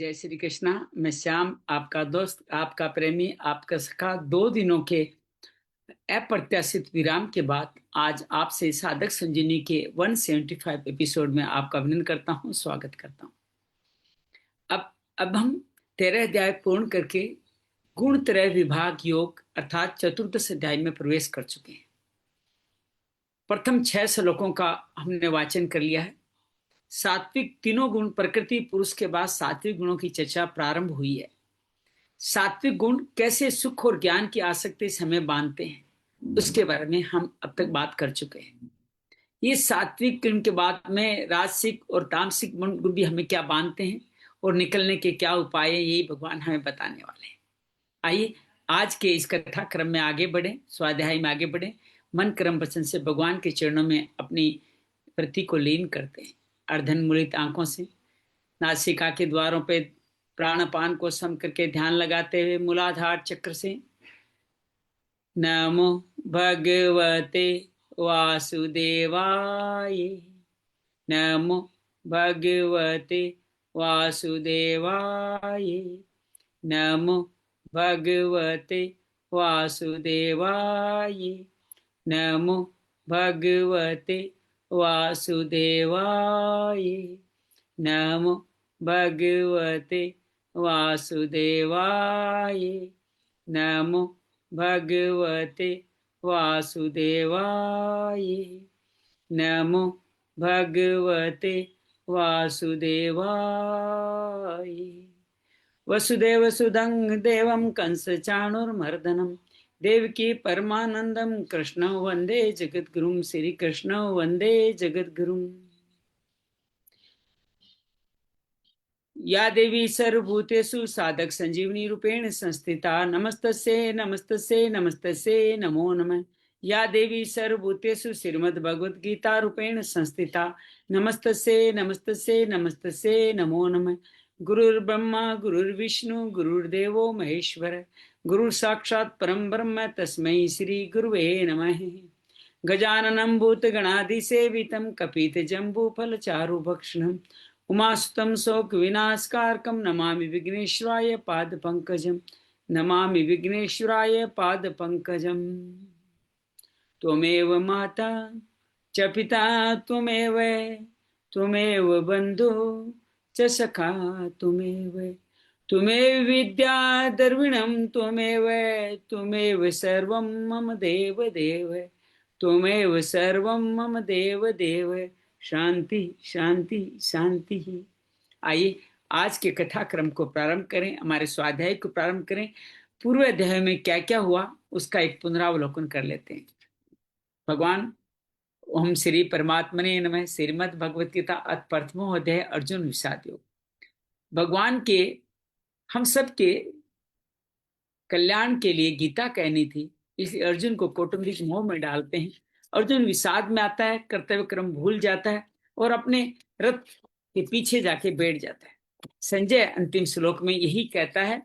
जय श्री कृष्णा। मैं श्याम, आपका दोस्त, आपका प्रेमी, आपका सखा। 2 दिनों के अप्रत्याशित विराम के बाद आज आपसे साधक संजीवनी के 175 एपिसोड में आपका अभिनंदन करता हूं, स्वागत करता हूं। अब हम 13 अध्याय पूर्ण करके गुण त्रय विभाग योग अर्थात चतुर्दश अध्याय में प्रवेश कर चुके हैं। प्रथम 6 श्लोकों का हमने वाचन कर लिया है। सात्विक तीनों गुण प्रकृति पुरुष के बाद सात्विक गुणों की चर्चा प्रारंभ हुई है। सात्विक गुण कैसे सुख और ज्ञान की आसक्ति से हमें बांधते हैं, उसके बारे में हम अब तक बात कर चुके हैं। ये सात्विक गुण के बाद में राजसिक और तामसिक गुण भी हमें क्या बांधते हैं और निकलने के क्या उपाय हैं, यही भगवान हमें बताने वाले हैं। आइए आज के इस कथा क्रम में आगे बढ़े, स्वाध्याय में आगे बढ़े, मन कर्म वचन से भगवान के चरणों में अपनी वृत्ति को लीन करते हैं। अर्धन मूलित आंखों से नासिका के द्वारों पे प्राणपान को सम करके ध्यान लगाते हुए मूलाधार चक्र से नमो भगवते वासुदेवाय, नमो भगवते वासुदेवाय, नमो भगवते वासुदेवाय, नमो भगवते वासुदेवाय, नमो भगवते वासुदेवाय, नमो भगवते वासुदेवाय, नमो भगवते वासुदेवाय। वसुदेव सुदं देवं कंस चाणूरमर्दनं देवकी परमानंदं कृष्णं वंदे जगद्गुरुं। श्री कृष्ण वंदे जगद्गुरुं। या देवी सर्वभूतेषु साधक संजीवनी रूपेण संस्थिता नमस्तस्यै नमस्तस्यै नमस्तस्यै नमो नमः। या देवी सर्वभूतेषु श्रीमद्भगवद्गीता रूपेण संस्थिता नमस्तस्यै नमस्तस्यै नमस्तस्यै नमो नमः। गुरुर्ब्रह्मा गुरुर्विष्णु गुरुर्देवो महेश्वर, गुरु साक्षात् परम ब्रह्म तस्मै श्री गुरुवे नमः। गजाननं भूतगणाधिसेवितं कपितजम्बूफलचारुभक्षणं उमासुतं शोकविनाशकारकं नमामि विघ्नेश्वराय पादपङ्कजं, नमामि विघ्नेश्वराय पादपङ्कजम्। त्वमेव माता च पिता त्वमेव, त्वमेव बन्धुः च सखा त्वमेव, त्वमेव विद्या द्रविणं त्वमेव, त्वमेव सर्वं मम देव देव, त्वमेव सर्वं मम देव देव। शांति शांति शांति ही। आइए आज के कथा क्रम को प्रारंभ करें, हमारे स्वाध्याय को प्रारंभ करें। पूर्व अध्याय में क्या क्या हुआ उसका एक पुनरावलोकन कर लेते हैं। भगवान ओम श्री परमात्मने नमः। श्रीमद् भगवत गीता अथ प्रथमो अध्याय अर्जुन विषाद योग। भगवान के हम सब के कल्याण के लिए गीता कहनी थी, इसलिए अर्जुन को कौटुंबिक मोह में डालते हैं। अर्जुन विषाद में आता है, कर्तव्य क्रम भूल जाता है और अपने रथ के पीछे जाके बैठ जाता है। संजय अंतिम श्लोक में यही कहता है।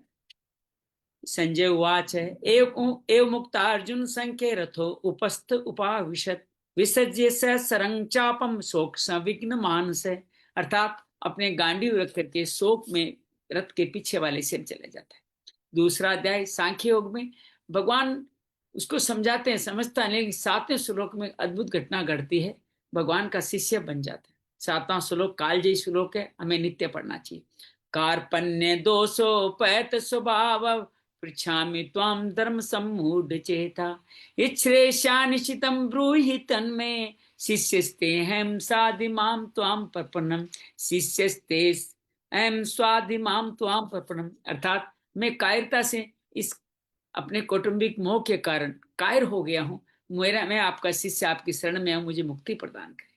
संजय उवाच एव मुक्ता अर्जुन संख्ये रथो उपस्थ उपाविशत विसर्ज्य स सरंग चापम शोक संविघ्न मानस। अर्थात अपने गांडीव रख करके शोक में रथ के पीछे वाले से चले जाता है। दूसरा अध्याय सांख्य योग में भगवान उसको समझाते हैं, समझता है, लेकिन 7वें श्लोक में अद्भुत घटना घटती है, भगवान का शिष्य बन जाता है। 7वां श्लोक कालजयी श्लोक है, हमें नित्य पढ़ना चाहिए। कार्पण्य दोषोपैत स्वभाव पृच्छामि त्वां धर्म सम्मूढ़ चेता, इच्छ्रेषा निशितं ब्रूहि तन्मे शिष्यस्ते हम साधिमां त्वां प्रपन्नम, शिष्यस्ते हम स्वाधिमां त्वां प्रपन्नम। अर्थात मैं कायरता से इस अपने कौटुंबिक मोह के कारण कायर हो गया हूँ, मैं आपका शिष्य आपकी शरण में हूँ, मुझे मुक्ति प्रदान करें।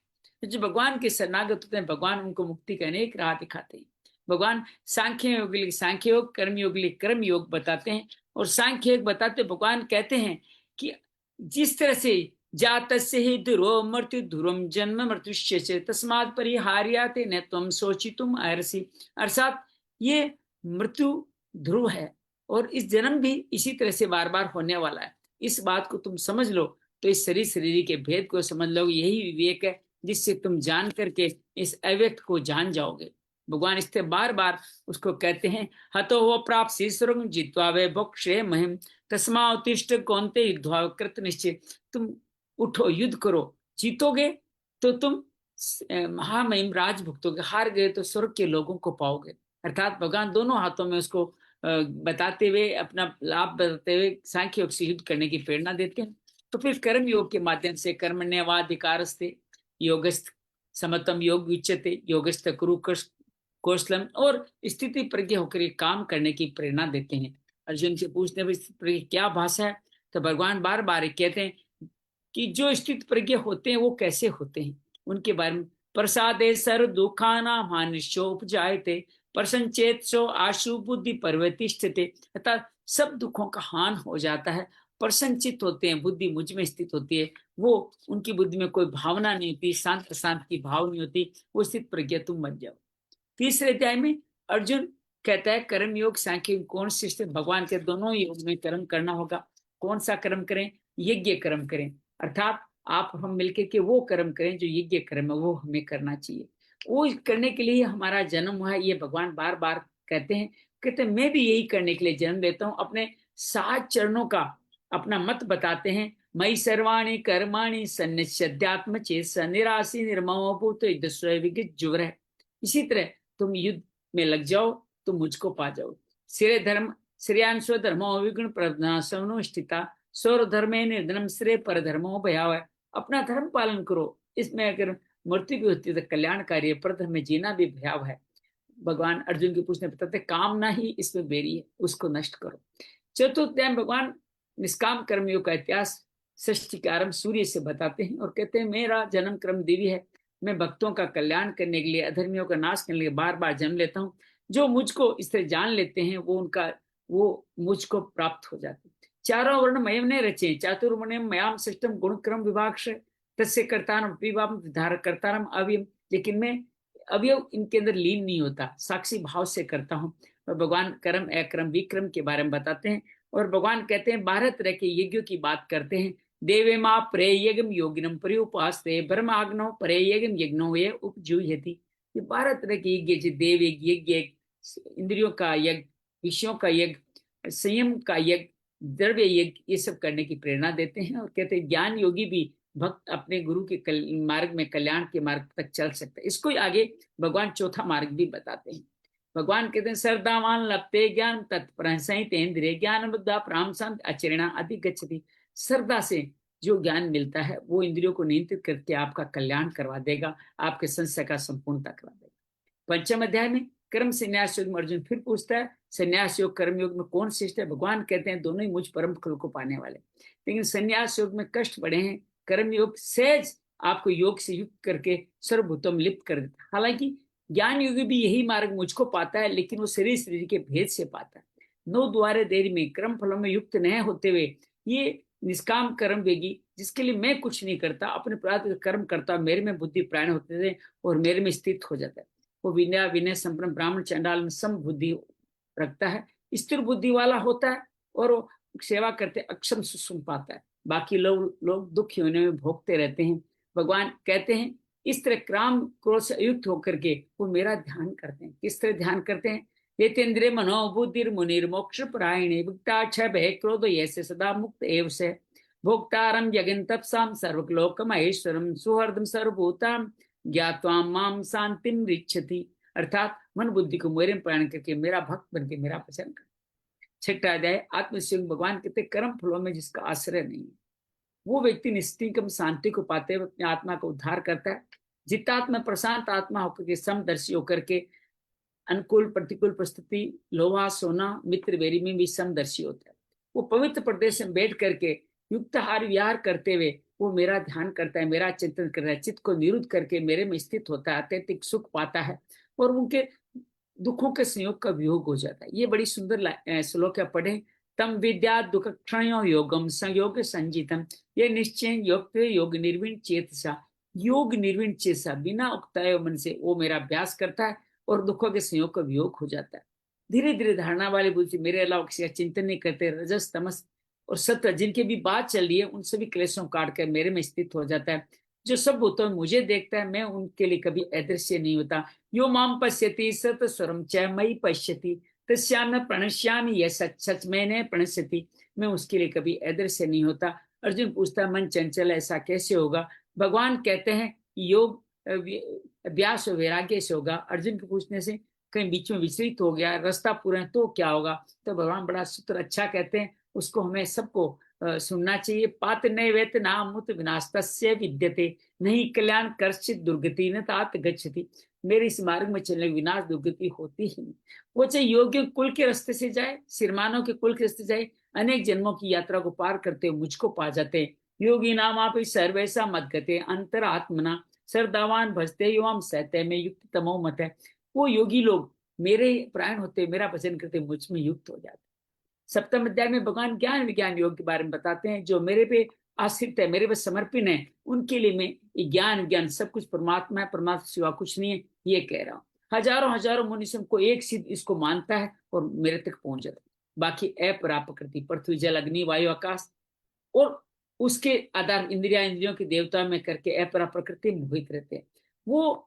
तो जो भगवान के शरणागत होते हैं, भगवान उनको मुक्ति का अनेक राह दिखाते हैं। भगवान सांख्य योग के लिए सांख्य योग, कर्म योग के लिए कर्म योग बताते हैं। और सांख्य योग बताते भगवान कहते हैं कि जिस तरह से जातस्य हि ध्रुवो मृत्यु ध्रुवम जन्म मृत्युश्च तस्मात् परिहार्याते न त्वं शोचितुम अर्हसि। अर्थात ये मृत्यु ध्रुव है और इस जन्म भी इसी तरह से बार बार होने वाला है। इस बात को तुम समझ लो तो इस शरीर के भेद को समझ लो। यही विवेक है जिससे तुम जान करके इस अव्यक्त को जान जाओगे। भगवान इससे बार बार उसको कहते हैं, हतो वो प्राप्त स्वर्गं जित्वा वे भोक्ष्ये महिम तस्मा उत्तिष्ठ कौन्ते युद्ध्वा कृत निश्चय। तुम उठो, युद्ध करो, जीतोगे तो तुम महामहिम राज भुगतोगे, हार गए तो स्वर्ग के लोगों को पाओगे। अर्थात भगवान दोनों हाथों में उसको बताते हुए, अपना लाभ बताते हुए सांख्य योग से युद्ध करने की प्रेरणा देते हैं। तो फिर कर्म योग के माध्यम से कर्मण्यवाधिकारस्ते योगस्थ समतम योग उच्यते योगस्थ कुरु कौशलम, और स्थिति प्रज्ञ होकर ये काम करने की प्रेरणा देते हैं। अर्जुन से पूछते हैं क्या भाषा है, तो भगवान बार बार कहते हैं कि जो स्थित प्रज्ञ होते हैं वो कैसे होते हैं, उनके बारे में। प्रसादे सर दुखाना हानिशोपजायते प्रसन्नचेत सो आशु बुद्धि पर्वतिष्ठते। अर्थात सब दुखों का हान हो जाता है, प्रसन्नचित होते हैं, बुद्धि मुझ में स्थित होती है, वो उनकी बुद्धि में कोई भावना नहीं होती, शांत शांत की भाव नहीं होती, वो स्थित प्रज्ञा तुम बन जाओ। तीसरे अध्याय में अर्जुन कहता है कर्म योग सांख्य कौन श्रेष्ठ। भगवान के दोनों योग में कर्म करना होगा। कौन सा कर्म करें? यज्ञ कर्म करें, अर्थात आप हम मिलकर के वो कर्म करें जो यज्ञ कर्म है, वो हमें करना चाहिए। वो करने के लिए हमारा जन्म हुआ है, ये भगवान बार बार कहते हैं। कहते हैं मैं भी यही करने के लिए जन्म लेता हूँ। अपने 7 चरणों का अपना मत बताते हैं। मई सर्वाणी कर्माणि सन्निश्चयात्म चेत निराशी निर्ममो भूत जुवर। इसी तरह तुम युद्ध में लग जाओ, तुम मुझको पा जाओ। श्रेय धर्म श्रेयान स्वधर्मो विगुण प्रज्ञा स्थिता स्वर धर्मे निर्धनम श्रेय पर धर्मो भयावह। अपना धर्म पालन करो, इसमें अगर मृत्यु भी होती है तो कल्याणकारी है, पर धर्म में जीना भी भयावह है। भगवान अर्जुन के पूछने बताते कामना ही इसमें बेरी है, उसको नष्ट करो। चतुर्थ भगवान निष्काम कर्मियों का इतिहास सृष्टि के आरंभ सूर्य से बताते हैं और कहते हैं मेरा जन्म क्रम दिव्य है। मैं भक्तों का कल्याण करने के लिए, अधर्मियों का नाश करने के लिए बार बार जन्म लेता हूँ। जो मुझको इस तरह जान लेते हैं वो मुझको प्राप्त हो जाते हैं। चारों वर्ण मयम ने रचे, चातुर्वर्ण मयाम सिस्टम गुण क्रम विभाग तस्य कर्तारम विभाव धार कर्तारम अवयम। लेकिन मैं अवयव इनके अंदर लीन नहीं होता, साक्षी भाव से करता हूँ। और भगवान कर्म अक्रम विक्रम के बारे में बताते हैं। और भगवान कहते हैं 12 तरह के यज्ञों की बात करते हैं। देवे माँ प्रेयगम योगिनम पर्युपास्ते ब्रह्माग्नो प्रेयगम यज्ञो ये उपजूयति। ये 12 तरह के यज्ञ, देव यज्ञ, इंद्रियों का यज्ञ, विषयों का यज्ञ, संयम का यज्ञ, द्रव्य यज्ञ, ये सब करने की प्रेरणा देते हैं। और कहते हैं ज्ञान योगी भी भक्त अपने गुरु के मार्ग में, कल्याण के मार्ग तक चल सकता है। इसको आगे भगवान चौथा मार्ग भी बताते हैं। भगवान कहते हैं श्रद्धावान लप्ते ज्ञान तत्परहितेन्द्रिय ज्ञान बुद्धा प्राम संत अचरणा अधिगच्छति। श्रद्धा से जो ज्ञान मिलता है वो इंद्रियों को नियंत्रित करके आपका कल्याण करवा देगा, आपके संशय का संपूर्णता करवा देगा। पंचम अध्याय में कर्म संन्यास योग में अर्जुन फिर पूछता है संन्यास योग कर्म योग में कौन श्रेष्ठ है। भगवान कहते हैं दोनों ही मुझ परम फल को पाने वाले, लेकिन संन्यास योग में कष्ट बड़े हैं। कर्म योग सहज आपको योग से युक्त करके सर्वभूतम लिप्त कर देता है। हालांकि ज्ञान योगी भी यही मार्ग मुझको पाता है, लेकिन वो शरीर के भेद से पाता है। 9 द्वारे देर में कर्म फलों में युक्त न होते हुए ये निष्काम कर्म वेगी, जिसके लिए मैं कुछ नहीं करता, अपने प्रारब्ध कर्म करता, मेरे में बुद्धि प्राण होते थे और मेरे में स्थित हो जाता है। वो विनय संपन्न ब्राह्मण चंडाल में सम बुद्धि रखता है, स्थिर बुद्धि वाला होता है और वो सेवा करते अक्षम सुन पाता है। बाकी लोग दुखी होने में भोगते रहते हैं। भगवान कहते हैं इस तरह क्राम क्रोध से युक्त होकर के वो मेरा ध्यान करते हैं। किस तरह ध्यान करते हैं? येतेन्द्रिय मनोबुद्धिर मुनिर मोक्ष परायणे भुक्ता क्षय भय क्रोध ऐसे सदा मुक्त एव से भोक्तारम जगन तपसाम सर्वलोक महेश्वरम सुहृदम सर्वभूताम ज्ञात्वा माम शांतिम रिच्छति। अर्थात मन बुद्धि को मेरे में प्राण करके मेरा भक्त बन के मेरा भजन कर। छठा अध्याय आत्मशिव। भगवान कहते कर्म फलों में जिसका आश्रय नहीं है वो व्यक्ति निष्ठिकम शांति को पाते हुए अपनी आत्मा को उद्धार करता है। जितात्मा प्रशांत आत्मा होकर के समदर्शी होकर के अनुकूल प्रतिकूल परिस्थिति लोहा सोना मित्र बेरी में भी समदर्शी होता है। वो पवित्र प्रदेश में बैठ करके युक्तहार विहार करते हुए वो मेरा ध्यान करता है, मेरा चिंतन करता है, चित्त को निरुद्ध करके मेरे में स्थित होता है, अत्यधिक सुख पाता है और उनके दुखों के संयोग का वियोग हो जाता है। ये बड़ी सुंदर श्लोक है, पढ़े। तम विद्या दुख क्षण योगम संयोग संजितम ये निश्चय योग निर्विण चेतसा। योग निर्विण चेतसा बिना उक्ताए मन से वो मेरा अभ्यास करता है और दुखों के संयोग का वियोग हो जाता है। धीरे धीरे धारणा वाले बुद्धि मेरे अलावा किसी का चिंतन नहीं करते, रजस तमस और सत्य जिनके भी बात चल रही है उन सभी क्लेशों काट कर मेरे में स्थित हो जाता है। जो सब भूतों में मुझे देखता है, मैं उनके लिए कभी अदृश्य नहीं होता। यो माम पश्यति सत स्वरम च मयि पश्यति तस्याम प्रणश्यामि, यह सच सच मैंने प्रणश्यति, मैं उसके लिए कभी अदृश्य नहीं होता। अर्जुन पूछता मन चंचल ऐसा कैसे होगा? भगवान कहते हैं योग अभ्यास और वैराग्य से होगा। अर्जुन के पूछने से कहीं बीच में विचलित हो गया, रास्ता पूरा है तो क्या होगा? तो भगवान बड़ा सूत्र अच्छा कहते हैं, उसको हमें सबको सुनना चाहिए। पात नैवेत नामुत विनाशतस्य विद्यते, नहीं कल्याण कर्षित दुर्गति न तात गच्छति, मेरे इस मार्ग में चलने विनाश दुर्गति होती ही नहीं। वो चाहे योग्य कुल के रास्ते से जाए, सिरमानों के कुल के रास्ते जाए, अनेक जन्मों की यात्रा को पार करते हुए मुझको पा जाते हैं। योगी नाम आप सर्वैसा मत गते अंतर आत्मना सरदावान भजते युवाम सहते में युक्त तमो मत है। वो योगी लोग मेरे प्राण होते, मेरा भजन करते, मुझ में युक्त हो जाते। सप्तम अध्याय में भगवान ज्ञान विज्ञान योग के बारे में बताते हैं, जो मेरे पे आश्रित है, मेरे पे समर्पित है, उनके लिए मैं ज्ञान विज्ञान सब कुछ परमात्मा है, परमात्मा सिवा कुछ नहीं है, ये कह रहा हूँ। हजारों हजारों मनुष्य को एक सिद्ध इसको मानता है और मेरे तक पहुंच जाता है। बाकी अपरा प्रकृति पृथ्वी जल अग्नि वायु आकाश और उसके आधार इंद्रिया इंद्रियों के देवता में करके अपरा प्रकृति मोहित रहते हैं। वो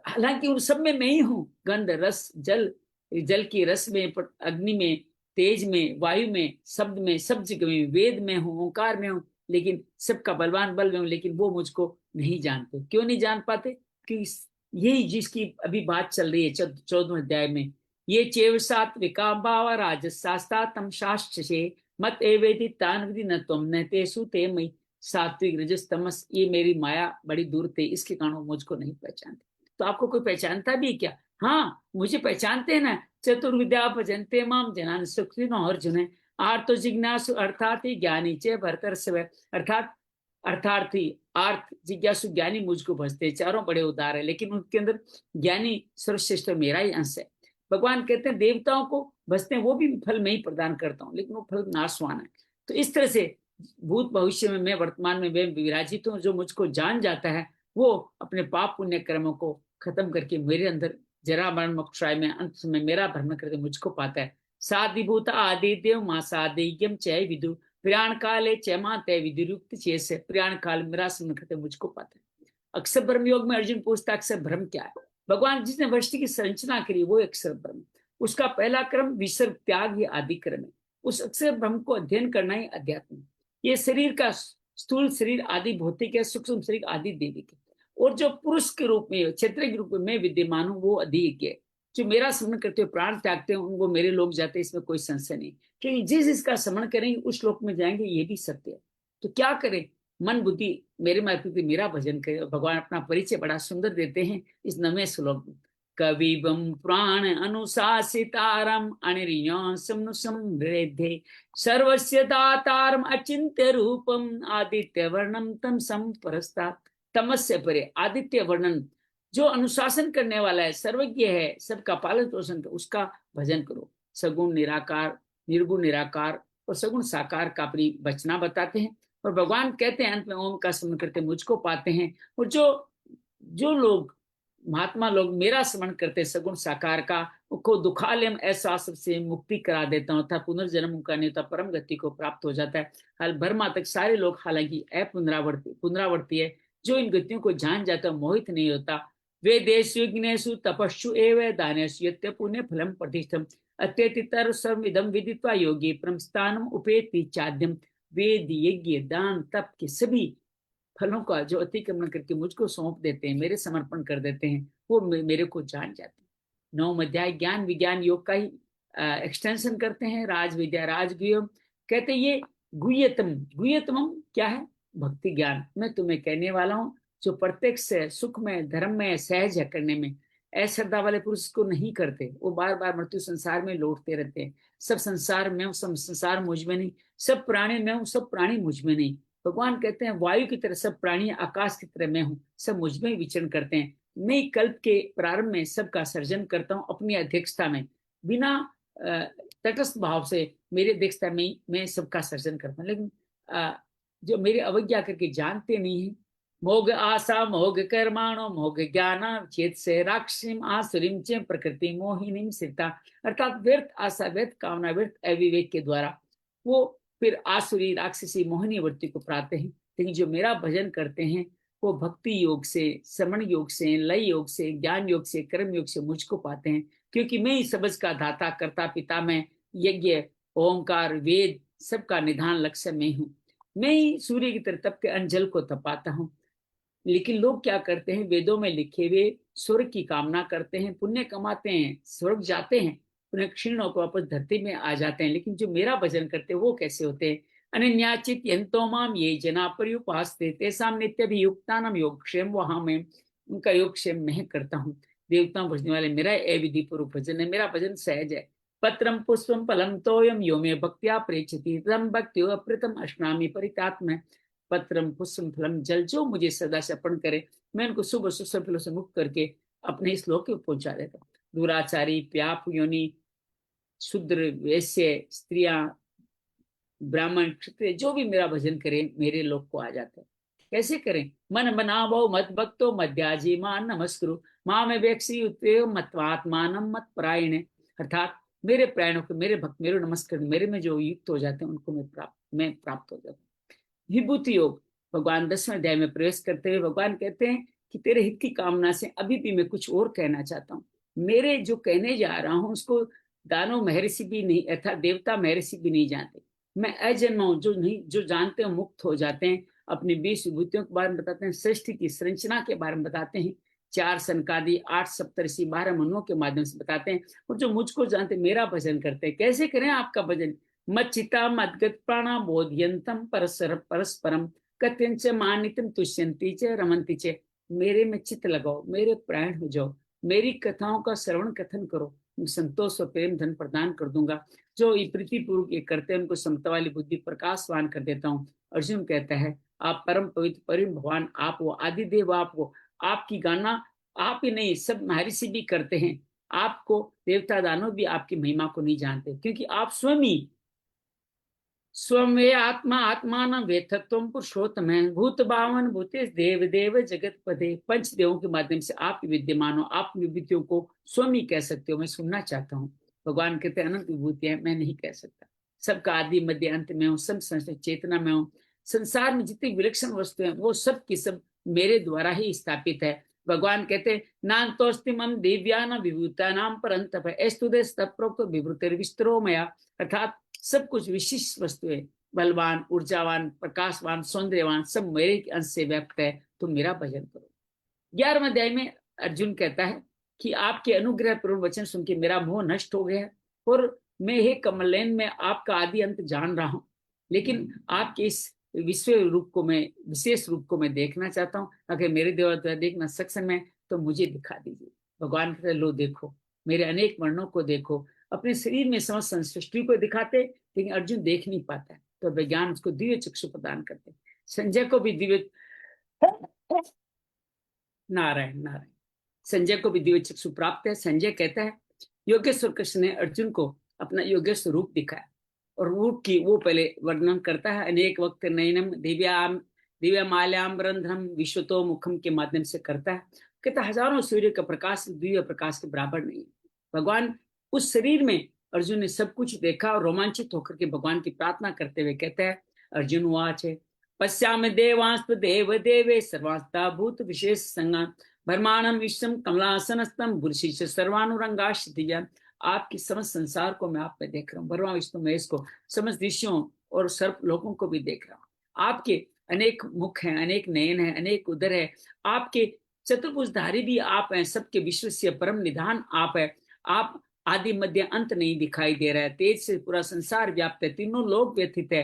हालांकि उन सब में मैं ही हूँ, गंध रस जल, जल की रस में, अग्नि में, तेज में, वायु में, शब्द में, सब जगह में, वेद में हूँ, ओंकार में हूँ, लेकिन सबका बलवान बल में हूँ, लेकिन वो मुझको नहीं जानते। क्यों नहीं जान पाते? कि यही जिसकी अभी बात चल रही है 14वें अध्याय में, ये चेव सात्विका भाव राजसास्ता तम शास्त्र मत एवेदि तान विधि न तुम न तेसु ते मई, सात्विक रजस तमस, ये मेरी माया बड़ी दूर थे, इसके कारण वो मुझको नहीं पहचानते। तो आपको कोई पहचानता भी क्या? हाँ, मुझे पहचानते हैं ना। चतुर्विद्या भजन्ते माम जनान सुखिनो अर्जुन, आर्तो जिज्ञासु अर्थार्थी ज्ञानी चे भरतर स्व, अर्थात अर्थार्थी आर्थ जिज्ञासु ज्ञानी मुझको भजते, चारों बड़े उदार है, लेकिन उनके अंदर ज्ञानी सर्वश्रेष्ठ मेरा ही अंश है। भगवान कहते हैं देवताओं को भजते हैं, वो भी फल मैं ही प्रदान करता हूँ, लेकिन वो फल नाशवान है। तो इस तरह से भूत भविष्य में मैं, वर्तमान में मैं विराजित हूँ। जो मुझको जान जाता है वो अपने पाप पुण्य कर्मों को खत्म करके मेरे अंदर जरा मरण मोक्षाय में अंत में मेरा भ्रमण करके मुझको पाता है। साधिभूत आदि देव मां साधिज्ञम चय विदु प्रयाण काले चयमा तय विधिरुक्त चेस, प्रयाण काल मेरा स्मरण करते मुझको पाता है। अक्षर ब्रह्म योग में अर्जुन पूछता अक्षर ब्रह्म क्या है? भगवान जिसने वृष्टि की संरचना करी वो अक्षर ब्रह्म, उसका पहला क्रम विसर्ग त्याग ही आदि क्रम है। उस अक्षर ब्रह्म को अध्ययन करना ही अध्यात्म। ये शरीर का स्थूल शरीर आदि भौतिक है, सूक्ष्म शरीर आदि देविक है, और जो पुरुष के रूप में, क्षेत्र के रूप में मैं विद्यमान हूँ वो अधिक है। जो मेरा स्मरण करते हुए प्राण त्यागते हैं उनको मेरे लोग जाते हैं, इसमें कोई संशय नहीं। क्योंकि जिस इसका स्मरण करेंगे उस लोक में जाएंगे, ये भी सत्य है। तो क्या करें? मन बुद्धि मेरे मार्ग मेरा भजन करे। भगवान अपना परिचय बड़ा सुंदर देते हैं इस 9वें श्लोक में। कविबम प्राण अनुशासितारम अनिर्यांसम समृद्धे सर्वस्य दातारम अचिंत्य रूपम आदित्य वर्णम तम संपरस्ता, तमस्य परे आदित्य वर्णन, जो अनुशासन करने वाला है, सर्वज्ञ है, सबका पालन पोषण कर, उसका भजन करो। सगुण निराकार, निर्गुण निराकार और सगुण साकार का अपनी बचना बताते हैं। और भगवान कहते हैं अंत में ओम का स्मरण करते मुझको पाते हैं। और जो जो लोग महात्मा लोग मेरा स्मरण करते सगुण साकार का, को दुखालयम ऐसा सबसे मुक्ति करा देता हूँ, पुनर्जन्म का नहीं होता, परम गति को प्राप्त हो जाता है। हल भरमा तक सारे लोग हालांकि पुनरावर्ती है, जो इन गतियों को जान जाता मोहित नहीं होता। वे देशु तपस्ु एव दानेषु यत्य पुण्य फलम प्रतिष्ठम अत्यतितर सर्वमिदम विदित्वा योगी प्रमस्थानम उपेति चाद्यम, वेद यज्ञ दान तप के सभी फलों का जो अतिक्रमण करके मुझको सौंप देते हैं, मेरे समर्पण कर देते हैं, वो मेरे को जान जाते हैं। 9वां अध्याय ज्ञान विज्ञान योग का ही एक्सटेंशन करते हैं। राज विद्या राजगुह्यम कहते हैं, ये गुह्यतम क्या है? भक्ति ज्ञान मैं तुम्हें कहने वाला हूँ, जो प्रत्यक्ष सुख में धर्म में सहज है करने में। अश्रद्धा वाले पुरुष को नहीं करते, वो बार बार मृत्यु संसार में लौटते रहते हैं। सब संसार में हूँ, सब संसार मुझ में नहीं, सब प्राणी में हूँ, सब प्राणी मुझ में नहीं। भगवान कहते हैं वायु की तरह सब प्राणी, आकाश की तरह मैं हूँ, सब मुझ में विचरण करते हैं। मैं कल्प के प्रारंभ में सबका सर्जन करता हूँ अपनी अध्यक्षता में, बिना तटस्थ भाव से मेरी अध्यक्षता में मैं सबका सर्जन करता हूँ। लेकिन जो मेरी अवज्ञा करके जानते नहीं है, मोग आशा मोग कर्माणो मोग ज्ञान चेत से राक्षिम आसुरीम चे प्रकृति मोहिनीम सीता, अर्थात व्यर्थ आशा, व्यर्थ कामना, व्यर्थ अविवेक के द्वारा वो फिर आसुरी राक्षसी मोहिनी वृत्ति को प्राप्त हैं। लेकिन जो मेरा भजन करते हैं वो भक्ति योग से, श्रवण योग से, लय योग से, ज्ञान योग से, कर्म योग से मुझको पाते हैं, क्योंकि मैं ही सबज का दाता, करता, पिता, मैं यज्ञ, ओंकार, वेद सबका निधान लक्ष्य में हूँ। मैं ही सूर्य की तरह तप के अंजल को तपाता हूँ। लेकिन लोग क्या करते हैं, वेदों में लिखे हुए स्वर्ग की कामना करते हैं, पुण्य कमाते हैं, स्वर्ग जाते हैं, पुण्य क्षीण होकर वापस धरती में आ जाते हैं। लेकिन जो मेरा भजन करते हैं वो कैसे होते हैं? अनन्याचित यंतो माम ये जना पर्युपास्ते तेसाम नित्यभियुक्तानाम योगक्षेम वहां में, उनका योगक्षेम मैं करता हूँ। देवताओं भजने वाले मेरा ए विधि पूर्वक भजन है, मेरा भजन सहज है। पत्रम पुष्पम फलम तोयम यो मे भक्त्या प्रेक्षति तम भक्त्यो अप्रतम अश्नामि परितात्म। पत्रम पुष्पम फलम, जल जो मुझे सदा से अर्पण करे, मैं उनको शुभ सुसभ फलों से मुक्त करके अपने इस लोक को पहुंचा देता हूँ। दुराचारी, प्याप योनि, शूद्र, वैश्य, स्त्रियां, ब्राह्मण, क्षत्रिय जो भी मेरा भजन करे मेरे लोक को आ जाता है। कैसे करें? मन बनावो मत भक्तो मध्याजी मान नमस्कुरु माँ में वेक्षी उत्तरेव मत्वात्मान मत परायण। अर्थात मेरे प्राणों को, मेरे भक्त मेरे नमस्कार, मेरे में जो युक्त हो जाते हैं उनको मैं प्राप्त हो जाता हूँ। विभूति योग, भगवान 10वें अध्याय में प्रवेश करते हुए भगवान कहते हैं कि तेरे हित की कामना से अभी भी मैं कुछ और कहना चाहता हूँ। मेरे जो कहने जा रहा हूँ उसको दानव महर्षि भी नहीं, अर्थात देवता महर्षि भी नहीं जानते। मैं अजन्मा हूं, जो नहीं, जो जानते हैं मुक्त हो जाते हैं। अपनी 20 विभूतियों के बारे में बताते हैं, सृष्टि की संरचना के बारे में बताते हैं, 4 सनकादि, 8 सप्तर्षि, 12 मनुओं के माध्यम से बताते हैं। और जो मुझको जानते मेरा भजन करते हैं। कैसे करें आपका भजन? मच्चिता मद्गत प्राणा बोधयंतम परस्पर परस्परम कत्यंच मानितम तुष्यंती च रमंती च। मेरे में चित्त लगाओ, मेरे प्राण हो जाओ, मेरी कथाओं का श्रवण कथन करो, संतोष और प्रेम धन प्रदान कर दूंगा। जो प्रीतिपूर्वक ये करते हैं उनको समता वाली बुद्धि प्रकाशवान कर देता हूँ। अर्जुन कहता है आप परम पवित्र परम भगवान, आप वो आदिदेव, आप वो, आपकी गाना आप ही नहीं सब महर्षि भी करते हैं। आपको देवता दानव भी आपकी महिमा को नहीं जानते, क्योंकि आप स्वयं ही स्वयं वे आत्मा आत्मान वेथत्व पुरुषोत्तम है, भूत भावन भूतेश देव देव जगत पदे। पंच देवों के माध्यम से आप विद्यमान हो, आप विभूतियों को स्वयं ही कह सकते हो। मैं सुनना चाहता हूँ। भगवान कहते हैं अनंत विभूतियां, मैं नहीं कह सकता। सबका आदि मध्य अंत में हूँ, सब संस्कृत चेतना में हूँ। संसार में जितनी विलक्षण वस्तु है वो सब की सब मेरे द्वारा ही स्थापित है। भगवान कहते हैं नान्तोस्तिमम दिव्या न विभूता नाम परंतप एस्तुदेश तत्प्रोक्त विभूतिर्विस्तरो मया। अर्थात सब कुछ विशिष्ट वस्तुएं, बलवान, ऊर्जावान, प्रकाशवान, सौंदर्यवान सब मेरे अंश से व्याप्त है। तुम मेरा भजन करो। 11वें अध्याय में अर्जुन कहता है कि आपके अनुग्रह पूर्ण वचन सुन के मेरा मोह नष्ट हो गया और मैं हे कमलेन में आपका आदि अंत जान रहा हूं। लेकिन आपके इस विश्व रूप को मैं, विशेष रूप को मैं देखना चाहता हूँ। अगर मेरे देवता देखना सक्षम है तो मुझे दिखा दीजिए। भगवान कहते लो देखो, मेरे अनेक वर्णों को देखो। अपने शरीर में समस्त सृष्टि को दिखाते, लेकिन अर्जुन देख नहीं पाता है, तो विज्ञान उसको दिव्य चक्षु प्रदान करते। संजय को भी दिव्य, नारायण नारायण, संजय को भी दिव्य चक्षु प्राप्त है। संजय कहता है योगेश्वर कृष्ण ने अर्जुन को अपना योगेश्वर रूप दिखाया, और रूप की वो पहले वर्णन करता है। अनेक वक्त नयनम दिव्याम दिव्य माल्याम्बरंध्रम विश्वतो मुखम के माध्यम से करता है। कहता हजारों सूर्य का प्रकाश दिव्य प्रकाश के बराबर नहीं है। भगवान उस शरीर में अर्जुन ने सब कुछ देखा और रोमांचित होकर के भगवान की प्रार्थना करते हुए कहता है अर्जुन वाच है पश्याम देवांस्त्व देव देवे सर्वास्ता भूत विशेष संगा ब्रह्मांडम विश्वम कमलासनस्तम बुरशीच सर्वानुरंगाश्रिया। आपकी समस्त संसार को मैं आप पे देख रहा हूँ, ब्रह्मा विष्णु महेश को, समस्त ऋषियों और सर्प लोगों को भी देख रहा हूँ। आपके अनेक मुख हैं, अनेक नयन है, अनेक उदर है। आपके चतुर्भुजधारी भी आप हैं, सबके विश्व से परम निधान आप है। आप आदि मध्य अंत नहीं दिखाई दे रहा है, तेज से पूरा संसार व्याप्त है, तीनों लोग व्यथित है।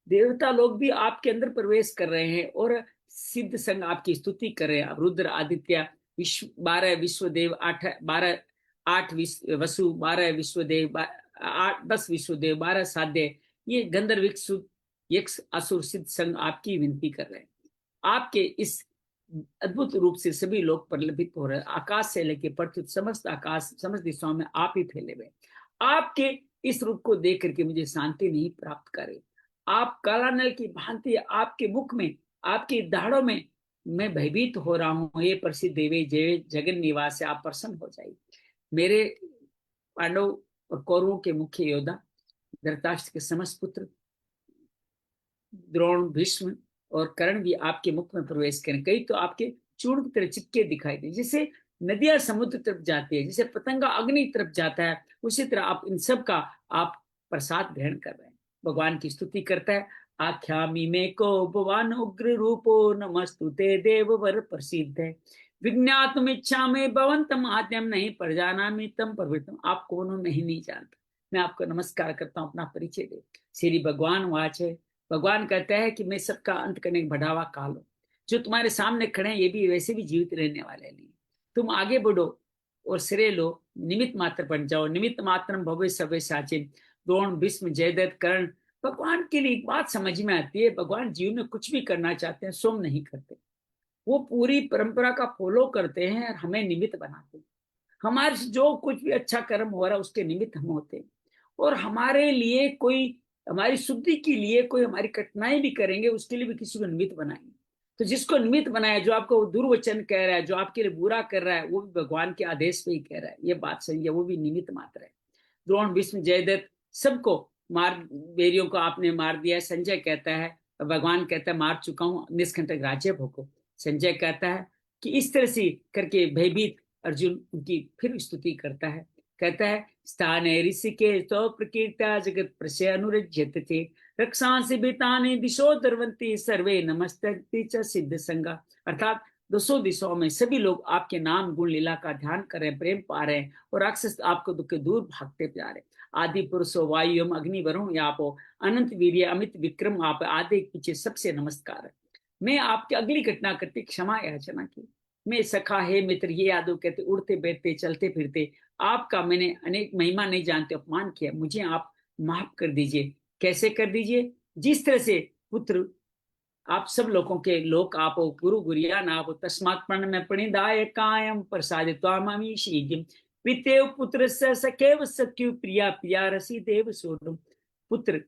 देवता लोग भी आपके अंदर प्रवेश कर रहे हैं और सिद्ध संग आपकी स्तुति कर रहे हैं। रुद्र आदित्य विश्व 12 विश्वदेव, 8 वसु, 12 विश्वदेव, 10 विश्वदेव, 12 साध्य, ये गंधर्व यक्ष असुर सिद्ध संग आपकी विनती कर रहे हैं। आपके इस अद्भुत रूप से सभी लोग प्रलंबित हो रहे हैं। आकाश से लेके पृथ्वी, समस्त आकाश, समस्त दिशाओं में आप ही फैले हुए। आपके इस रूप को देख करके मुझे शांति नहीं प्राप्त करे। आप कालानल की भांति, आपके मुख में, आपकी दाढ़ों में मैं भयभीत हो रहा हूँ। ये प्रसिद्ध देवे जय जगन निवास से आप प्रसन्न हो जाइए। मेरे पांडव और कौरवों के मुख्य योद्धा, धृतराष्ट्र के समस्त पुत्र, द्रोण, भीष्म और कर्ण भी आपके मुख में प्रवेश करें। कई तो आपके चूर्ण की तरह चिपके दिखाई दे, जैसे नदियां समुद्र तरफ जाती है, जैसे पतंगा अग्नि तरफ जाता है, उसी तरह आप इन सब का आप प्रसाद ग्रहण कर रहे हैं। भगवान की स्तुति करता है, आख्यामि में को भगवान उग्र रूपो नमस्तुते देववर प्रसिद्ध है, विज्ञातुम इच्छा में भवंतम आद्यम नहीं प्रजानामि तम प्रवृत्तम। आप कौन हो, नहीं जानता, मैं आपको नमस्कार करता हूँ, अपना परिचय दे। श्री भगवान वाच है, भगवान कहता है कि मैं सबका अंत करने का बढ़ावा काल हूं। जो तुम्हारे सामने खड़े हैं ये भी वैसे भी जीवित रहने वाले नहीं। तुम आगे बढ़ो और श्रेय लो, निमित्त मात्र बन जाओ। निमित्त मात्र भव्य सव्य साचिन, द्रोण भीष्म जयद्रथ कर्ण। भगवान के लिए एक बात समझ में आती है, भगवान जीवन में कुछ भी करना चाहते हैं, स्वयं नहीं करते, वो पूरी परंपरा का फॉलो करते हैं और हमें निमित्त बनाते हैं। हमारे जो कुछ भी अच्छा कर्म हो रहा है उसके निमित्त हम होते हैं, और हमारे लिए कोई, हमारी शुद्धि के लिए कोई हमारी कठिनाई भी करेंगे, उसके लिए भी किसी को निमित्त बनाएंगे। तो जिसको निमित्त बनाया, जो आपको दुर्वचन कह रहा है, जो आपके लिए बुरा कर रहा है, वो भी भगवान के आदेश पे ही कह रहा है, ये बात सही है, वो भी निमित्त मात्र है। द्रोण भीष्म जयद्रथ सबको मार, बेरियों को आपने मार दिया। संजय कहता है, भगवान कहता है मार चुका हूं, निष्कंटक राज्य भोगो। संजय कहता है कि इस तरह से करके भयभीत अर्जुन उनकी फिर स्तुति करता है, कहता है स्थाने ऋषिके तो प्रकीर्त्या जगत प्रशय अनुरज्यते थे, रक्षांसि भीतानि दिशो दर्वन्ति सर्वे नमस्ते च सिद्ध संगा। अर्थात दसों दिशाओं में सभी लोग आपके नाम गुण लीला का ध्यान कर रहे हैं, प्रेम पा रहे हैं, और राक्षस आपको दुख के दूर भागते जा रहे हैं। आदि पुरुषो वायु अग्नि वरुण आपो अनंत वीर्य अमित विक्रम आप, आदि पीछे सबसे नमस्कार है। मैं आपकी अगली घटना करती क्षमा याचना की। मैं सखा है मित्र, ये यादव कहते, उड़ते बैठते चलते फिरते आपका मैंने अनेक महिमा नहीं जानते अपमान किया, मुझे आप माफ कर दीजिए। कैसे कर दीजिए? जिस तरह से पुत्र आप सब लोगों के लोक आपो गुरु गुरिया नाप तस्मात् प्रण में प्रणिदाय कायम प्रसाद त्वामी शीघ्रम पितेव पुत्र सखेव सख्यु प्रिया प्रिया रसी देव सोडुम। पुत्र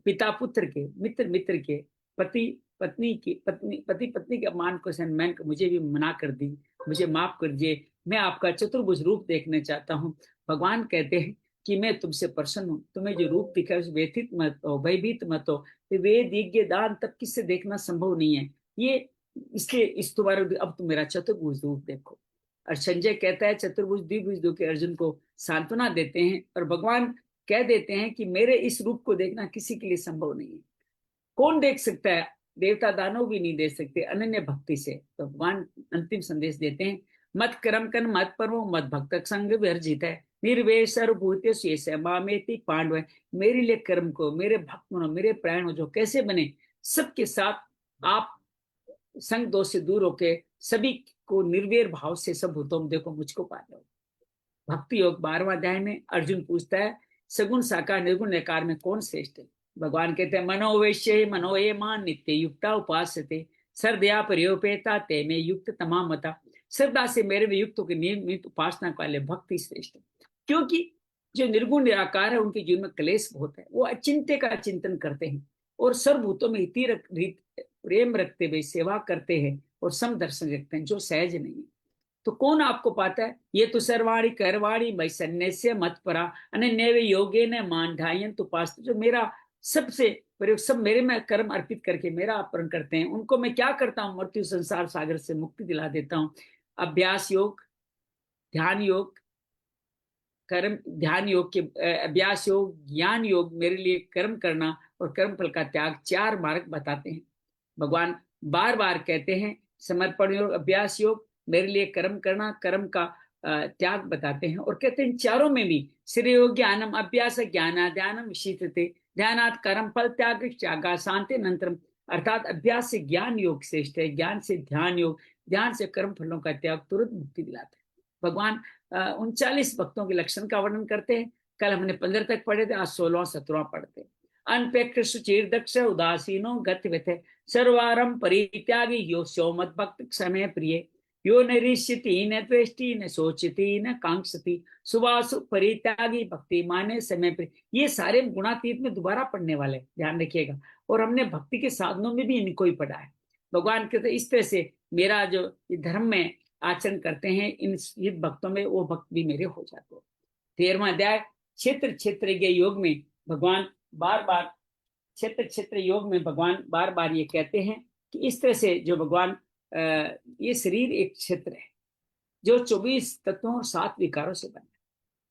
पिता पुत्र के, मित्र मित्र के, पति पत्नी की, पति पत्नी के अपमान को सहन मैं मुझे भी मना कर दी, मुझे माफ कर दिए, मैं आपका चतुर्भुज रूप देखने चाहता हूँ। भगवान कहते हैं कि मैं तुमसे प्रसन्न हूँ, तुम्हें जो रूप दिखा है व्यथित मत हो, भयभीत मत हो। वेद यज्ञ दान तब किससे देखना संभव नहीं है, ये इसलिए इस तुम्हारे अब तुम मेरा चतुर्भुज रूप देखो। और संजय कहता है चतुर्भुज द्विभुज दो के अर्जुन को सांत्वना देते हैं, और भगवान कह देते हैं कि मेरे इस रूप को देखना किसी के लिए संभव नहीं है। कौन देख सकता है? देवता दानव भी नहीं देख सकते अनन्य भक्ति से। तो भगवान अंतिम संदेश देते हैं, मत कर्म कर मत पर्वो मत भक्त संग वर्जित है, निर्वे सर्वभूत मामेति पांडव। मेरे लिए कर्म को, मेरे भक्त बनो, मेरे प्राण हो, जो कैसे बने सबके साथ आप संग दोष से दूर होके सभी को निर्वेर भाव से सब भूतों देखो मुझको पा जाओ। भक्ति योग 12वां अध्याय में अर्जुन पूछता है सगुण साकार निर्गुण निकार में कौन श्रेष्ठ है? भगवान कहते हैं मनोवैश्य मनो ये मान नित्य युक्ता उपासते श्रद्धया परियोपेता ते में युक्त तमाम मता। श्रद्धा से मेरे में युक्त होकर नियमित उपासना वाले भक्ति श्रेष्ठ है, क्योंकि जो निर्गुण निराकार है उनके जीवन में क्लेश बहुत है, वो अचिंत्य का चिंतन करते हैं और सर्वभूतों में प्रेम रखते हुए सेवा करते हैं और समदर्शन रखते हैं, जो सहज नहीं है। तो कौन आपको पाता है? ये तो सर्वाणी करवाणी मई सन्यास्य मत परा अन्य योगे न मान ढायन तो पास, जो मेरा सबसे प्रयोग सब मेरे में कर्म अर्पित करके मेरा अपहरण करते हैं, उनको मैं क्या करता हूँ? मृत्यु संसार सागर से मुक्ति दिला देता हूँ। अभ्यास योग, ध्यान योग, कर्म ध्यान योग के अभ्यास योग, ज्ञान योग, मेरे लिए कर्म करना और कर्म फल का त्याग, चार मार्ग बताते हैं। भगवान बार बार कहते हैं समर्पण योग, अभ्यास योग, मेरे लिए कर्म करना, कर्म का त्याग बताते हैं, और कहते हैं चारों में भी श्रेय योग ज्ञानम अभ्यास ज्ञान ध्यानम विशिष्टते ध्यानात् कर्म फल त्याग त्यागा शांति नंतरम। अर्थात अभ्यास से ज्ञान योग श्रेष्ठ है, ज्ञान से ध्यान योग, ध्यान से कर्म फलों का त्याग तुरंत मुक्ति दिलाता है। भगवान 39 भक्तों के लक्षण का वर्णन करते हैं। कल हमने 15 तक पढ़े थे, आज 16 17 पढ़ते हैं। अनपेक्ष सुचीर दक्ष उदासीनो गतिवित सर्वारम परित्यागी यो सो मत भक्त समय प्रिय यो न ऋष्यति न द्वेष्टि न सोचती न कांक्षति सुवासु परित्यागी भक्ति माने समय प्रिय। ये सारे गुणातीत में दोबारा पढ़ने वाले, ध्यान रखिएगा। और हमने भक्ति के साधनों में भी इनको ही पढ़ा है। भगवान कहते इस तरह से मेरा जो धर्म में आचरण करते हैं इन भक्तों में, वो भक्त भी मेरे हो जाते हैं। 13वां अध्याय क्षेत्र क्षेत्र योग में भगवान बार बार क्षेत्र क्षेत्र योग में भगवान बार बार ये कहते हैं कि इस तरह से जो भगवान ये शरीर एक क्षेत्र है जो 24 तत्वों और 7 विकारों से बना है।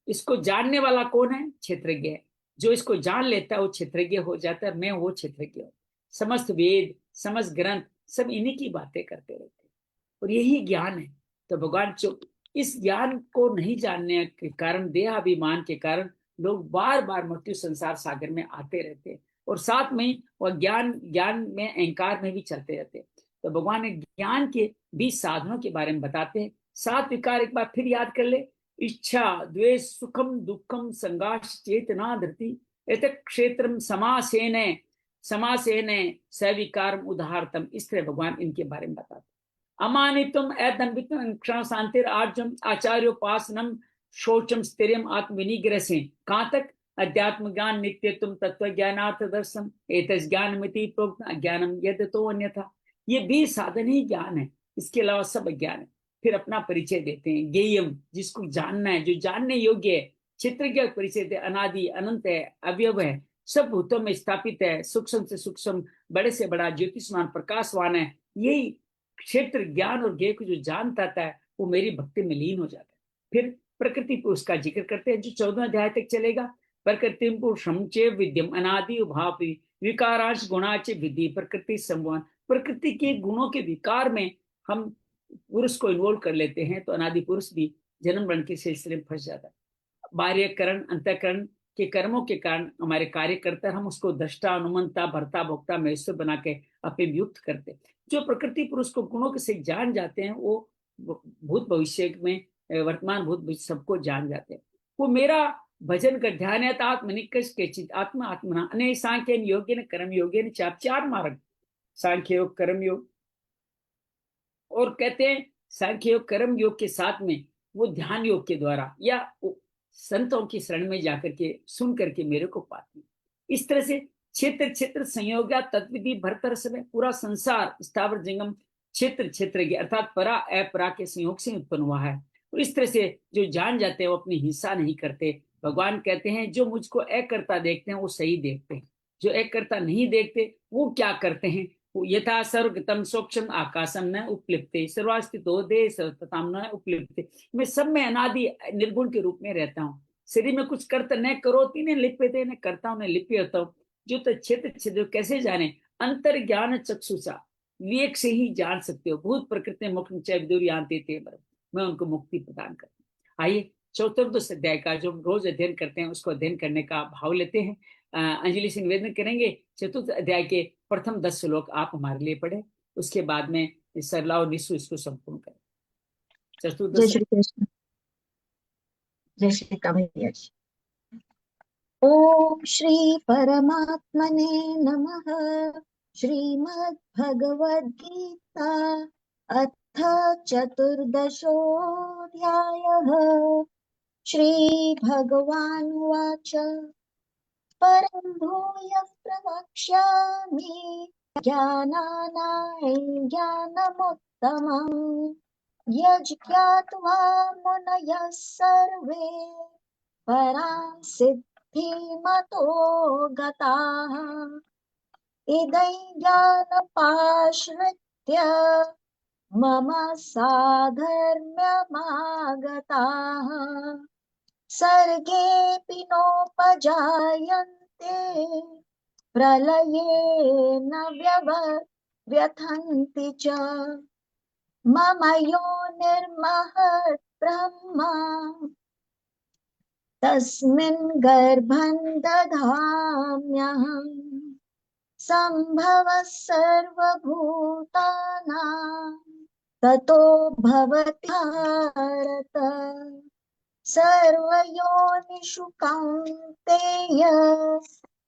इसको जानने वाला कौन है? क्षेत्रज्ञ है। जो इसको जान लेता है वो क्षेत्रज्ञ हो जाता है। मैं वो क्षेत्रज्ञ हूँ। समस्त वेद, समस्त ग्रंथ सब इन्हीं की बातें करते रहते हैं और यही ज्ञान है। तो भगवान इस ज्ञान को नहीं जानने के कारण, देहाभिमान के कारण लोग बार बार मृत्यु संसार सागर में आते रहते हैं और साथ में वह ज्ञान ज्ञान में अहंकार में भी चलते रहते हैं। तो भगवान ने ज्ञान के 20 साधनों के बारे में बताते हैं। 7 विकार एक बार फिर याद कर ले। इच्छा, द्वेष, सुखम, दुखम, संघाष, चेतना, धृति, एत क्षेत्रम समासेन समासेन सविकारम उदाहरतम। इस तरह भगवान इनके बारे में बताते। अमानितम, अदम्भितम, क्षण शांतिर, आर्जम, आचार्योपासनम, शौचम, स्थिरम, आत्मविनिग्रह से। कहां तक? अध्यात्म ज्ञान, नित्यत्म, तत्व ज्ञानार्थ दर्शन, एतस ज्ञानमिति प्रोक्त अज्ञानम यद तो अन्यथा। ये भी साधन ही ज्ञान है, इसके अलावा सब अज्ञान है। फिर अपना परिचय देते हैं। गेयम, जिसको जानना है, जो जानने योग्य है। चित्र का परिचय दे, अनादि, अनंत है, अवयव है, सब भूतों में स्थापित है, सूक्ष्म से सूक्ष्म, बड़े से बड़ा, ज्योतिषमान, प्रकाशवान है। यही क्षेत्र ज्ञान और ज्ञ को जो जान पाता है वो मेरी भक्ति में लीन हो जाता है। फिर प्रकृति पुरुष का जिक्र करते हैं जो 14 अध्याय तक चलेगा। प्रकृति पुरुषम चे विद्यम अनादि उभापि विकारांश गुणाचे विधि प्रकृति संवान। प्रकृति के गुणों के विकार में हम पुरुष को इन्वॉल्व कर लेते हैं तो अनादि पुरुष भी जन्म मरण के सिलसिले में फंस जाता है। बाह्य करण, अंतःकरण के कर्मों के कारण हमारे कार्य करते हैं, हम उसको दृष्टा, अनुमंता, भर्ता, भोक्ता, महेश्वर बना के अपने युक्त करते। जो प्रकृति पुरुष को गुणों से जान जाते हैं वो भूत भविष्य में, वर्तमान भूत भविष्य सबको जान जाते हैं। वो मेरा भजन कर ध्यान है आत्मनिकष के चित आत्मा आत्मना अने सांख्य योग्य न कर्म योग्य न चार मार्ग, सांख्य योग, कर्म योग। और कहते हैं सांख्य योग, कर्म योग के साथ में वो ध्यान योग के द्वारा या संतों की शरण में जाकर के सुन करके मेरे को पाती। इस तरह से क्षेत्र क्षेत्र संयोग तत्विधि भरतर समय पूरा संसार स्थावर जंगम क्षेत्र क्षेत्र के अर्थात परा अपरा के संयोग से उत्पन्न हुआ है। और इस तरह से जो जान जाते हैं वो अपनी हिंसा नहीं करते। भगवान कहते हैं जो मुझको अकर्ता देखते हैं वो सही देखते हैं, जो अकर्ता नहीं देखते वो क्या करते हैं? यथा सर्वगतम सूक्ष्म आकाशम न उपलिप्ते सर्वास्तितो दे सर्वतताम न उपलिप्ते। मैं सब में अनादि निर्गुण के रूप में रहता हूँ। शरीर में कुछ करता न करोती न लिप्यते न करता हूँ न लिप्य होता हूँ। जो तो क्षेत्र क्षेत्र कैसे जाने? अंतर ज्ञान चक्षुषा, विवेक से ही जान सकते हो। भूत प्रकृति मुक्त विदुरियांते थे, मैं उनको मुक्ति प्रदान करता हूँ। आइए चतुर्दश अध्याय का जो रोज अध्ययन करते हैं उसको अध्ययन करने का भाव लेते हैं। अंजलि से निवेदन करेंगे चतुर्थ अध्याय के प्रथम 10 श्लोक आप हमारे लिए पढ़े, उसके बाद में सरला और निशु इसको संपूर्ण करें। जय चतुर्दश। श्री कृष्ण। जय श्री भैया जी। ओम श्री परमात्मने नमः। श्रीमद् भगवद गीता अथ चतुर्दशोऽध्यायः। श्री भगवानुवाच परं भूयः प्रवक्ष्यामि ज्ञानानां ज्ञानमुत्तमम् यज्ञात्वा मुनयः सर्वे परां सिद्धिमतो गताः इदै ज्ञानमाश्रित्य मम साधर्म्यमागताः सर्गेऽपि नोपजायन्ते प्रलये न व्यथन्ति च मम योनिर्महद् ब्रह्म तस्मिन् गर्भं दधाम्यहम् सम्भवः सर्वभूतानां ततो भवति भारत सर्वयोनिषु कौन्तेय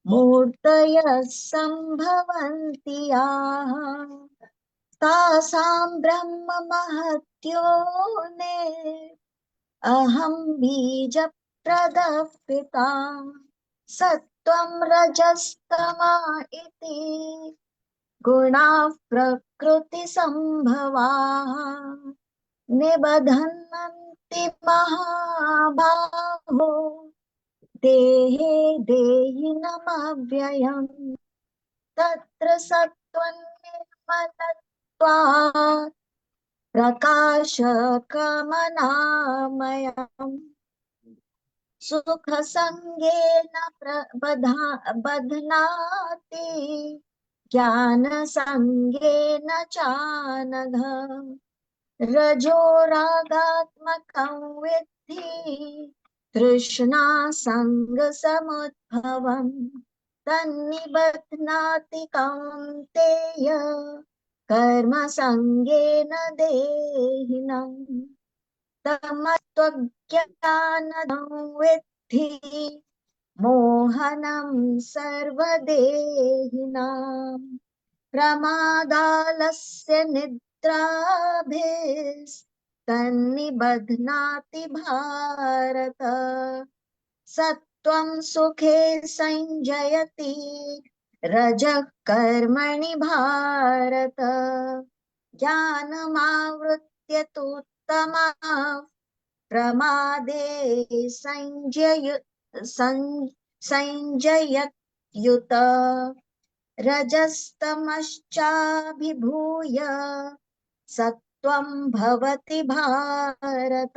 मूर्तयः सम्भवन्ति याः तासां ब्रह्म महत्योने अहं बीजप्रदः पिता सत्त्वं रजस्तमा इति गुणाः प्रकृतिसम्भवाः निबध्नन्ति महाबाहो देहे देहिनमव्ययम् तत्र सत्त्वं निर्मलत्वात् प्रकाशकमनामयम् सुखसङ्गेन बध्नाति ज्ञानसङ्गेन चानघ रजोरागात्मकं विद्धि तृष्णासङ्गसमुद्भवम् तन्निबध्नाति कौन्तेय कर्मसङ्गेन देहिनम् तमस्त्वज्ञानदं विद्धि मोहनं सर्वदेहिनाम् प्रमादालस्य निद्राभिस्तन्निबध्नाति भारत सत्त्वं सुखे संजयति रजः कर्मणि भारत ज्ञानमावृत्य तु तमः प्रमादे संजयत्युत रजस्तमश्चाभिभूय सत्त्वं भवति भारत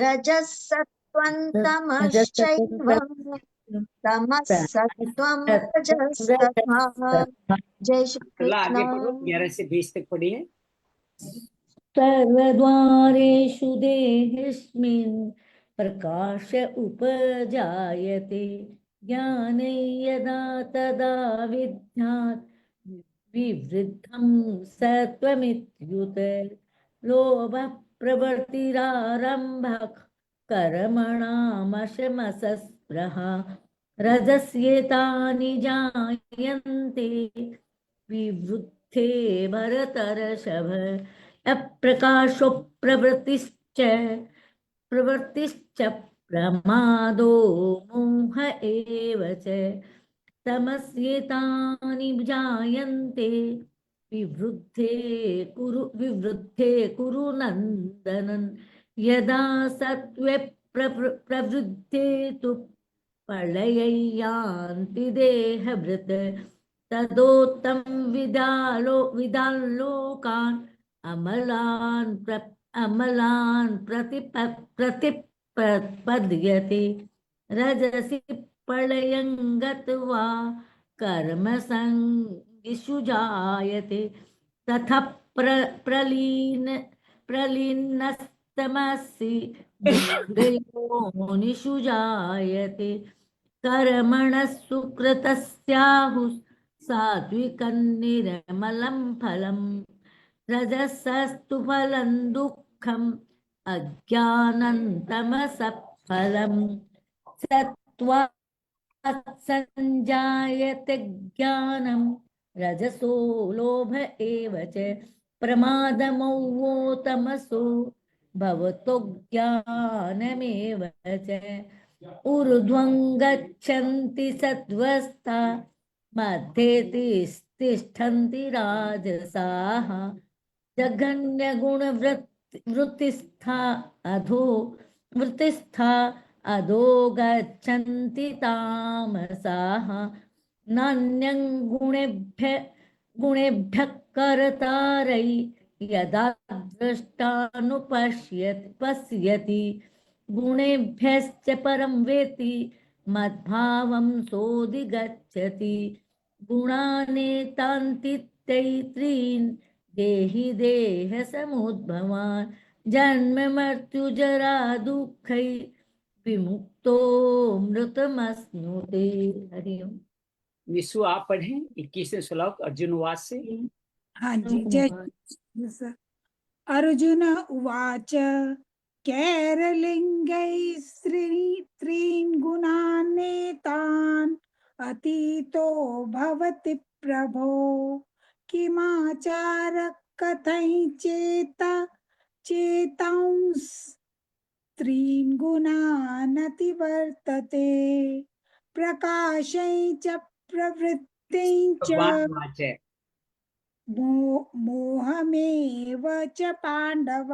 रजः सत्त्वं तमश्चैव तमः सत्त्वं रजस्तथा जय श्री चलो आगे पढ़ो, कृष्ण 11 से 20 तक पढ़िए। सर्वद्वारेषु देहेऽस्मिन् प्रकाश उपजायते ज्ञाने यदा तदा विद्यात् विवृद्धं सत्त्वमित्युत लोभः प्रवृत्तिरारम्भः कर्मणामशमसस्पृहा रजस्येतानि जायन्ते विवृद्धे भरतर्षभ अप्रकाशो प्रवृत्तिश्च प्रमादो मोह एव च तमस्येतानि जायन्ते विवृद्धे कुरु नन्दनन् यदा सत्त्वे प्रवृद्धे तु प्रलययान्ति देहभृत् तदोत्तं विदाल्लोकान् अमलान् प्रतिपद्यते रजसि प्रलयं गत्वा कर्मसङ्गिषु जायते तथा प्रलीनस्तमसि भृङ्गयोनिषु जायते कर्मणः सुकृतस्याहुः सात्विकं निर्मलं फलम् रजसस्तु फलं दुःखम् अज्ञानं तमसः फलम् सत्त्वात् संजायते ज्ञानं रजसो लोभ एव च प्रमादमोहो तमसो भवतो ज्ञानमेव च ऊर्ध्वं गच्छन्ति सत्त्वस्ता मध्ये तिष्ठन्ति राजसाः जघन्यगुणवृत्तिस्था अधो गच्छन्ति तामसाः नान्यं गुणेभ्यः कर्तारै यदा पश्यति गुणेभ्यश्च परं वेति मद्भावं सोऽधिगच्छति गुणानेतान्ति तैत्रीन् देहि देहसमुद्भवान् जन्म मृत्युजरा दुःखै विमुक्तो मृतमश्नुते। हरि ओम। विशु आप पढ़ें 21वें श्लोक अर्जुन वाद से। हाँ जी, जय अर्जुन उवाच कैरलिङ्गैः त्रीन् गुणान्नेतान् अतीतो भवति प्रभो किमाचार चेतांस्त्रीन् गुणानतिवर्तते प्रकाशै च प्रवृत्तिं च मोहमेव च पाण्डव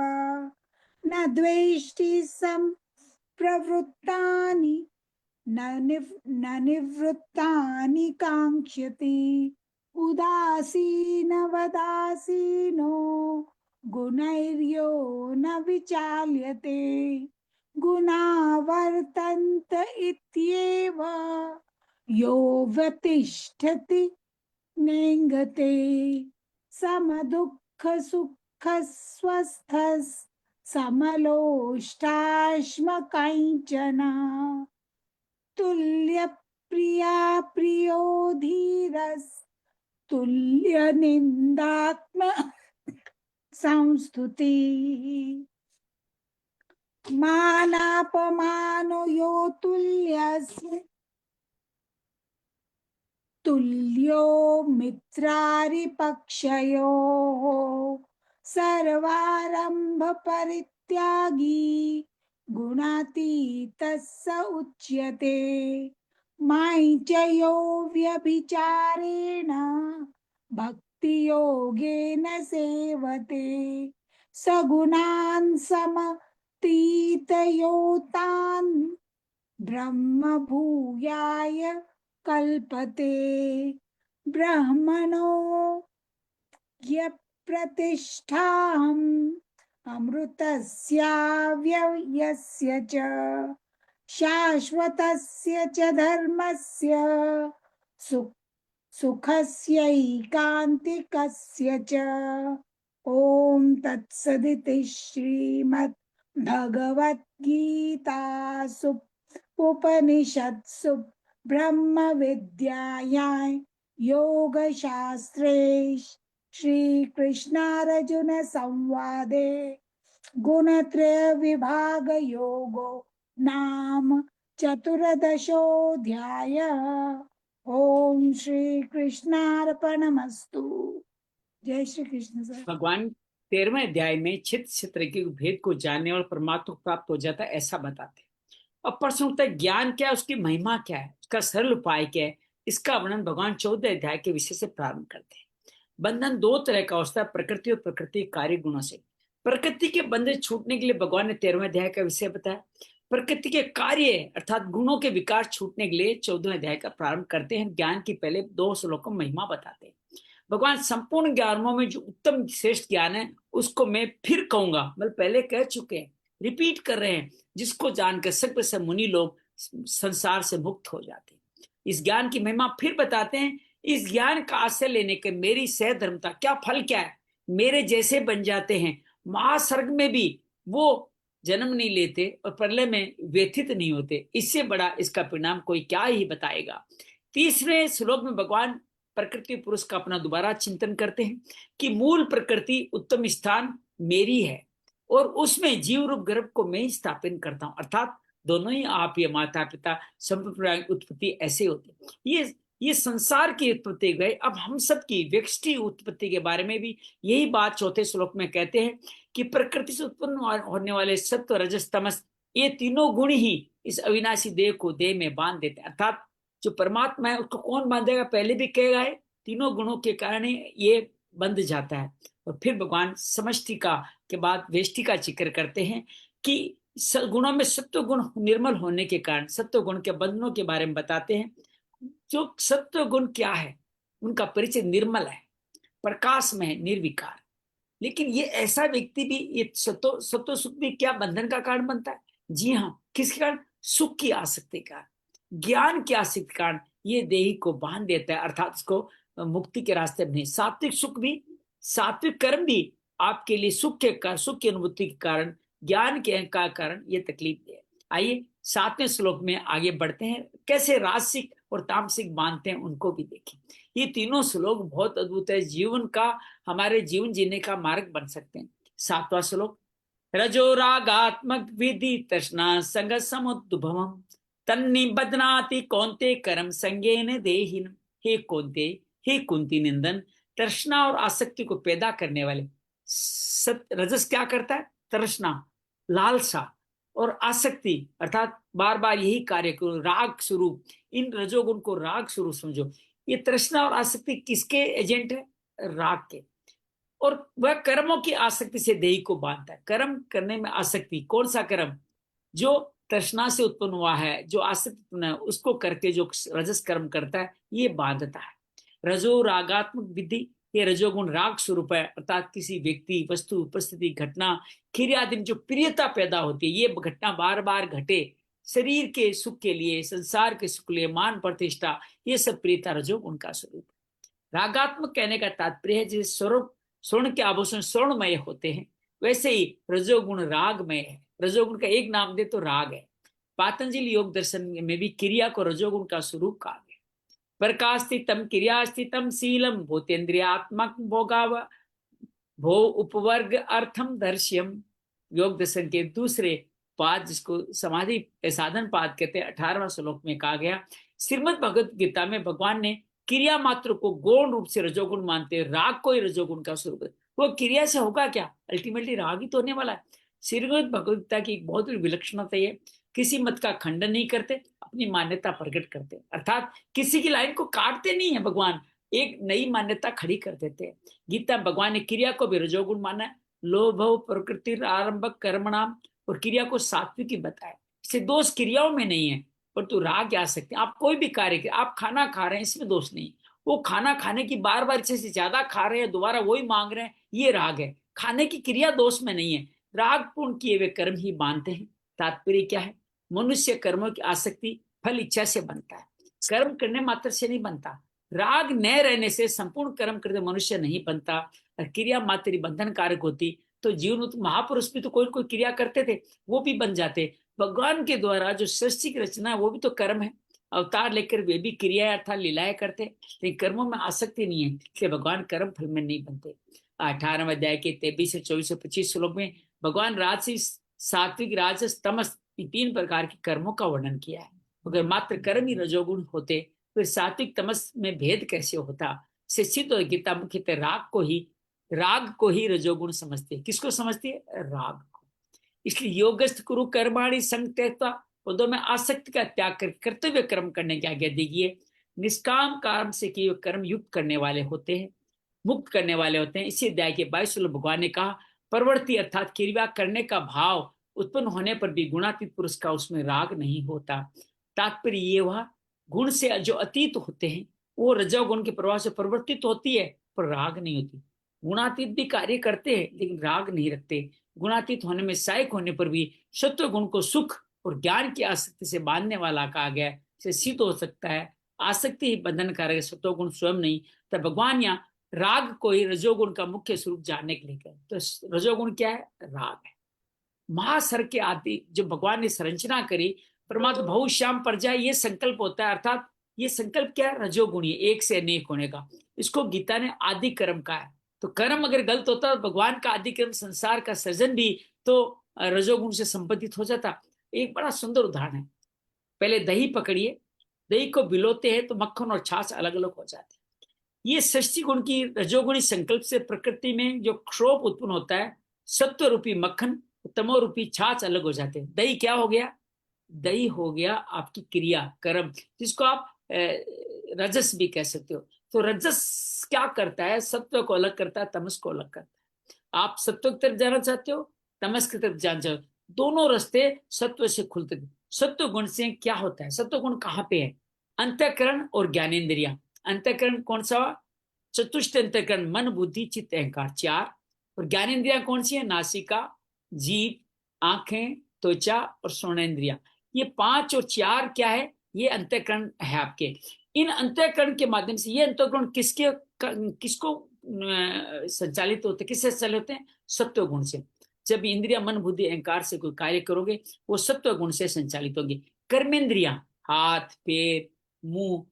न द्वेष्टि प्रवृत्तानि न निवृत्तानि काङ्क्षति उदासीनवदासीनो गुणैर्यो न विचाल्यते गुणा वर्तन्त इत्येव यो व्यतिष्ठति नेङ्गते समदुःख सुख स्वस्थस् समलोष्टाश्मकाञ्चन तुल्य प्रिया प्रियो धीरस् तुल्य निंदात्म संस्तुति मानापमानो यो तुल्यस्य तुल्यो मित्रारिपक्षयोः सर्वारंभ परित्यागी गुणातीतः स उच्यते माञ्चयो व्यभिचारेण भक्ति योगेन सेवते सगुणान् समतीतयोतान् ब्रह्म भूयाय कल्पते ब्रह्मणो यप्रतिष्ठाम् अमृतस्याव्ययस्य च शाश्वतस्य च धर्मस्य सुखस्यैकान्तिकस्य च ॐ तत्सदिति श्रीमद् भगवद्गीतासु उपनिषत्सु ब्रह्मविद्यायां योगशास्त्रे श्रीकृष्णार्जुन संवादे गुणत्रय विभाग योगो नाम चतुर्दशोऽध्यायः। ओम श्री कृष्णार्पणमस्तु। जय श्री कृष्ण सर। भगवान 13वें अध्याय में चित्त क्षेत्र के भेद को जानने और परमात्मा को प्राप्त हो जाता है ऐसा बताते हैं। अब प्रश्न उठता है ज्ञान क्या है, उसकी महिमा क्या है, उसका सरल उपाय क्या है। इसका वर्णन भगवान 14 अध्याय के विषय से प्रारंभ करते हैं। बंधन दो तरह का होता है, प्रकृति और प्रकृति कार्य गुणों से। प्रकृति के बंधन छूटने के लिए भगवान ने 13वें अध्याय का विषय बताया। प्रकृति के कार्य अर्थात गुणों के विकार छूटने के लिए 14वें अध्याय का प्रारंभ करते हैं। ज्ञान की पहले 2 श्लोकों में महिमा बताते हैं। भगवान संपूर्ण ज्ञानों में जो उत्तम श्रेष्ठ ज्ञान है उसको मैं फिर कहूंगा, मतलब पहले कह चुके हैं, रिपीट कर रहे हैं, जिसको जानकर सकल से मुनि लोग संसार से मुक्त हो जाते हैं। इस ज्ञान की महिमा फिर बताते हैं। इस ज्ञान का आश्रय लेने के मेरी सहधर्मता क्या फल क्या है, मेरे जैसे बन जाते हैं। महासर्ग में भी वो जन्म नहीं लेते और प्रलय में व्यथित नहीं होते। इससे बड़ा इसका परिणाम कोई क्या ही बताएगा। 30वें श्लोक में भगवान प्रकृति पुरुष का अपना दोबारा चिंतन करते हैं कि मूल प्रकृति उत्तम स्थान मेरी है और उसमें जीव रूप गर्भ को मैं ही स्थापित करता हूं। अर्थात दोनों ही आप, ये माता पिता संप्रदाय उत्पत्ति ऐसे होते। ये संसार की उत्पत्ति गए। अब हम सब की व्यष्टि उत्पत्ति के बारे में भी यही बात 4थे श्लोक में कहते हैं कि प्रकृति से उत्पन्न होने वाले सत्व रजस तमस, ये तीनों गुण ही इस अविनाशी देह को देह में बांध देते हैं। अर्थात जो परमात्मा है उसको कौन बांधेगा, पहले भी कहेगा है, तीनों गुणों के कारण ये बंध जाता है। और फिर भगवान समष्टि का के बाद वेष्टि का जिक्र करते हैं कि गुणों में सत्व गुण निर्मल होने के कारण सत्व गुण के बंधनों के बारे में बताते हैं। जो सत्व गुण क्या है, उनका परिचय निर्मल है, प्रकाश में है, निर्विकार। लेकिन ये ऐसा व्यक्ति भी, ये सत्व सुख भी क्या बंधन का कारण बनता है? जी हाँ, किसके कारण? सुख की आसक्ति का, ज्ञान की आसक्ति के कारण ये देही को बांध देता है, अर्थात उसको मुक्ति के रास्ते में नहीं। सात्विक सुख भी, सात्विक कर्म भी आपके लिए सुख की अनुभूति के कारण, ज्ञान के का कारण ये तकलीफ दे। आइए 7वें श्लोक में आगे बढ़ते हैं। कैसे राजसिक और तामसिक बांधते हैं उनको भी देखें। ये तीनों श्लोक बहुत अद्भुत है, जीवन का, हमारे जीवन जीने का मार्ग बन सकते हैं। 7वां श्लोक, रजो रागात्मक विधि तृष्णा संग समुद्भवम् तन्निबध्नाति कौन्ते कर्म संज्ञेन देहिन। हे कौन्ते, हे कुंती नंदन, तृष्णा और आसक्ति को पैदा करने वाले रजस क्या करता है? तृष्णा, लालसा और आसक्ति, अर्थात बार बार यही कार्य करो, राग स्वरूप। इन रजोगुण को राग स्वरूप समझो। ये तृष्णा और आसक्ति किसके एजेंट है? राग के। और वह कर्मों की आसक्ति से देही को बांधता है। कर्म करने में आसक्ति, कौन सा कर्म? जो तृष्णा से उत्पन्न हुआ है, जो आसक्ति उत्पन्न है, उसको करके जो रजस कर्म करता है, ये बांधता है। रजो रागात्मक विधि, ये रजोगुण राग स्वरूप है, अर्थात किसी व्यक्ति, वस्तु, परिस्थिति, घटना, क्रिया आदि में जो प्रियता पैदा होती है, ये घटना बार बार घटे शरीर के सुख के लिए, संसार के सुख के लिए, मान प्रतिष्ठा, ये सब प्रियता रजोगुण का स्वरूप है। रागात्मक कहने का तात्पर्य है जैसे स्वरूप स्वर्ण के आभूषण स्वर्णमय होते हैं, वैसे ही रजोगुण रागमय है। रजोगुण का एक नाम दे तो राग है। पातंजलि योग दर्शन में भी क्रिया को रजोगुण का स्वरूप कहा गया। प्रकाशस्थितम क्रियास्थितम शीलम भूतेन्द्रियात्मक भोगाव भो उपवर्ग अर्थम दर्श्यम। योग दर्शन के दूसरे पाद, जिसको समाधि साधन पाद कहते हैं, 18वां श्लोक में कहा गया, श्रीमद् भगवत गीता में भगवान ने क्रिया मात्र को गौण रूप से रजोगुण मानते हैं, राग को ही रजोगुण का स्वरूप है। वो क्रिया से होगा क्या? अल्टीमेटली राग ही तो होने वाला है। श्रीमद् भगवत गीता की एक बहुत बड़ी विलक्षणता है, किसी मत का खंडन नहीं करते, अपनी मान्यता प्रकट करते, अर्थात किसी की लाइन को काटते नहीं है भगवान, एक नई मान्यता खड़ी कर देते हैं। गीता भगवान ने क्रिया को भी रजोगुण माना है। लोभ प्रकृति आरंभक कर्मणाम, और क्रिया को सात्विक ही बताया। इससे दोष क्रियाओं में नहीं है, परंतु राग आ सकते हैं। आप कोई भी कार्य करें, आप खाना खा रहे हैं, इसमें दोष नहीं। वो खाना खाने की बार बार इच्छा से ज्यादा खा रहे हैं, दोबारा वही मांग रहे हैं, ये राग है। खाने की क्रिया दोष में नहीं है, राग पूर्ण किए हुए कर्म ही मानते हैं। तात्पर्य क्या है? मनुष्य कर्मों की आसक्ति फल इच्छा से बनता है, कर्म करने मात्र से नहीं बनता। राग न रहने से संपूर्ण कर्म करते मनुष्य नहीं बनता, और क्रिया मात्र बंधन कारक होती तो जीवन महापुरुष भी तो कोई कोई क्रिया करते थे, वो भी बन जाते। भगवान के द्वारा जो सृष्टि की रचना है वो भी तो कर्म है। अवतार लेकर वे भी क्रिया अर्थात लीलाएं करते, लेकिन कर्मों में आसक्ति नहीं है, इसलिए भगवान कर्म फल में नहीं बनते। 18वें अध्याय के 23 से 24 से 25 श्लोक में भगवान राजसी, सात्विक, राजस, तमस, इन 3 प्रकार के कर्मों का वर्णन किया है। अगर मात्र कर्म ही रजोगुण होते, फिर सात्विक तमस में भेद कैसे होता? सिद्ध और गीता मुख्यतः राग को ही रजोगुण समझती है। किसको समझती है? राग को। इसलिए योगस्थ कुरु कर्माणि संग त्यक्त्वा, पदों में आसक्ति का त्याग कर कर्तव्य कर्म करने की आज्ञा दीजिए। निष्काम कर्म से किए कर्म युक्त करने वाले होते हैं, मुक्त करने वाले होते हैं। इसी अध्याय के 22 श्लोक भगवान ने कहा, प्रवृत्ति अर्थात क्रिया करने का भाव उत्पन्न होने पर भी गुणातीत पुरुष का उसमें राग नहीं होता। तात्पर्य ये हुआ, गुण से जो अतीत होते हैं वो रजोगुण के प्रभाव से परिवर्तित होती है, पर राग नहीं होती। गुणातीत भी कार्य करते हैं लेकिन राग नहीं रखते। गुणातीत होने में सहायक होने पर भी सत्व गुण को सुख और ज्ञान की आसक्ति से बांधने वाला कहा गया, इसे सिद्ध हो सकता है आसक्ति ही बंधन कारक, सत्व गुण स्वयं नहीं। तब भगवान यहाँ राग को ही रजोगुण का मुख्य स्वरूप जानने के लिए कहे। तो रजोगुण क्या है? राग है। महासर के आदि जो भगवान ने संरचना करी, परमात्मा बहु श्याम प्रजा, ये संकल्प होता है, अर्थात ये संकल्प क्या है? रजोगुणी, एक से अनेक होने का। इसको गीता ने आदि कर्म कहा है। तो कर्म अगर गलत होता तो भगवान का आदि कर्म संसार का सृजन भी तो रजोगुण से संबंधित हो जाता। एक बड़ा सुंदर उदाहरण है, पहले दही पकड़िए, दही को भिलोते हैं तो मक्खन और छाछ अलग अलग हो जाते हैं। ये सृष्टि गुण की रजोगुणी संकल्प से प्रकृति में जो क्षोभ उत्पन्न होता है, सत्व रूपी मक्खन, तमो रूपी छाछ अलग हो जाते हैं। दही क्या हो गया? दही हो गया आपकी क्रिया, कर्म, जिसको आप रजस भी कह सकते हो। तो रजस क्या करता है? सत्व को अलग करता है, तमस को अलग करता है। आप सत्व की तरफ जाना चाहते हो, तमस की तरफ जाना चाहते हो, दोनों रास्ते सत्व से खुलते हैं। सत्व गुण से क्या होता है? सत्व गुण कहाँ पे है? अंतःकरण और ज्ञानेन्द्रिया। अंतःकरण कौन सा? चतुष्ट अंतःकरण, मन, बुद्धि, चित्त, अहंकार, 4। और ज्ञानेन्द्रिया कौन सी है? नासिका, जीभ, आंखें, त्वचा और श्रवणेन्द्रिया। ये 5 और 4 क्या है? ये अंतःकरण है आपके। इन अंतःकरण के माध्यम से ये अंतःकरण किसको संचालित होते, किससे संचालित होते हैं? सत्व गुण से। जब इंद्रिया, मन, बुद्धि, अहंकार से कोई कार्य करोगे वो सत्व गुण से संचालित होंगे। कर्मेंद्रिया, हाथ, पैर, मुंह,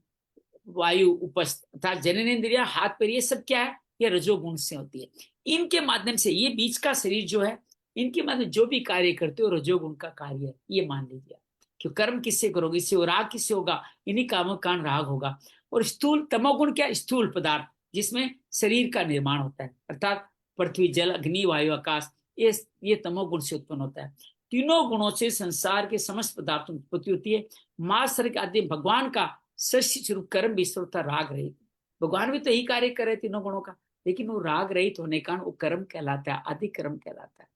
वायु, उपस्थ अर्थात जननेन्द्रिया, हाथ, पैर, ये सब क्या है? ये रजोगुण से होती है। इनके माध्यम से ये बीच का शरीर जो है, इनके माध्यम जो भी कार्य करते हो रजोगुण का कार्य है, ये मान लीजिए। क्यों? कर्म किससे करोगे? इससे राग किससे होगा? इन्हीं कामों का राग होगा। और स्थूल तमोगुण क्या? स्थूल पदार्थ, जिसमें शरीर का निर्माण होता है, अर्थात पृथ्वी, जल, अग्नि, वायु, आकाश, ये तमोगुण से उत्पन्न होता है। तीनों गुणों से संसार के समस्त पदार्थों की उत्पत्ति होती है। मास्टर के आदि भगवान का सृष्टि स्वरूप कर्म भी स्वतः राग रहित। भगवान भी तो यही कार्य कर रहे तीनों गुणों का, लेकिन वो राग रहित होने का वो कर्म कहलाता है, आदि कर्म कहलाता है।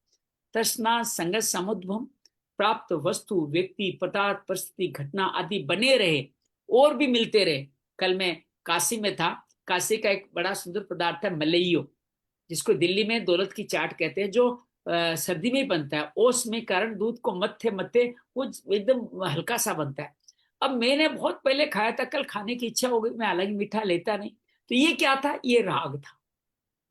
तृष्णा संगत समुद्भव, प्राप्त वस्तु, व्यक्ति, पदार्थ, परिस्थिति, घटना आदि बने रहे और भी मिलते रहे। कल मैं काशी में था, काशी का एक बड़ा सुंदर पदार्थ है मलइयो, जिसको दिल्ली में दौलत की चाट कहते हैं, जो सर्दी में ही बनता है। ओस में कारण दूध को मत्थे मत्थे वो एकदम हल्का सा बनता है। अब मैंने बहुत पहले खाया था, कल खाने की इच्छा हो गई, मैं हालांकि मीठा लेता नहीं। तो ये क्या था? ये राग था,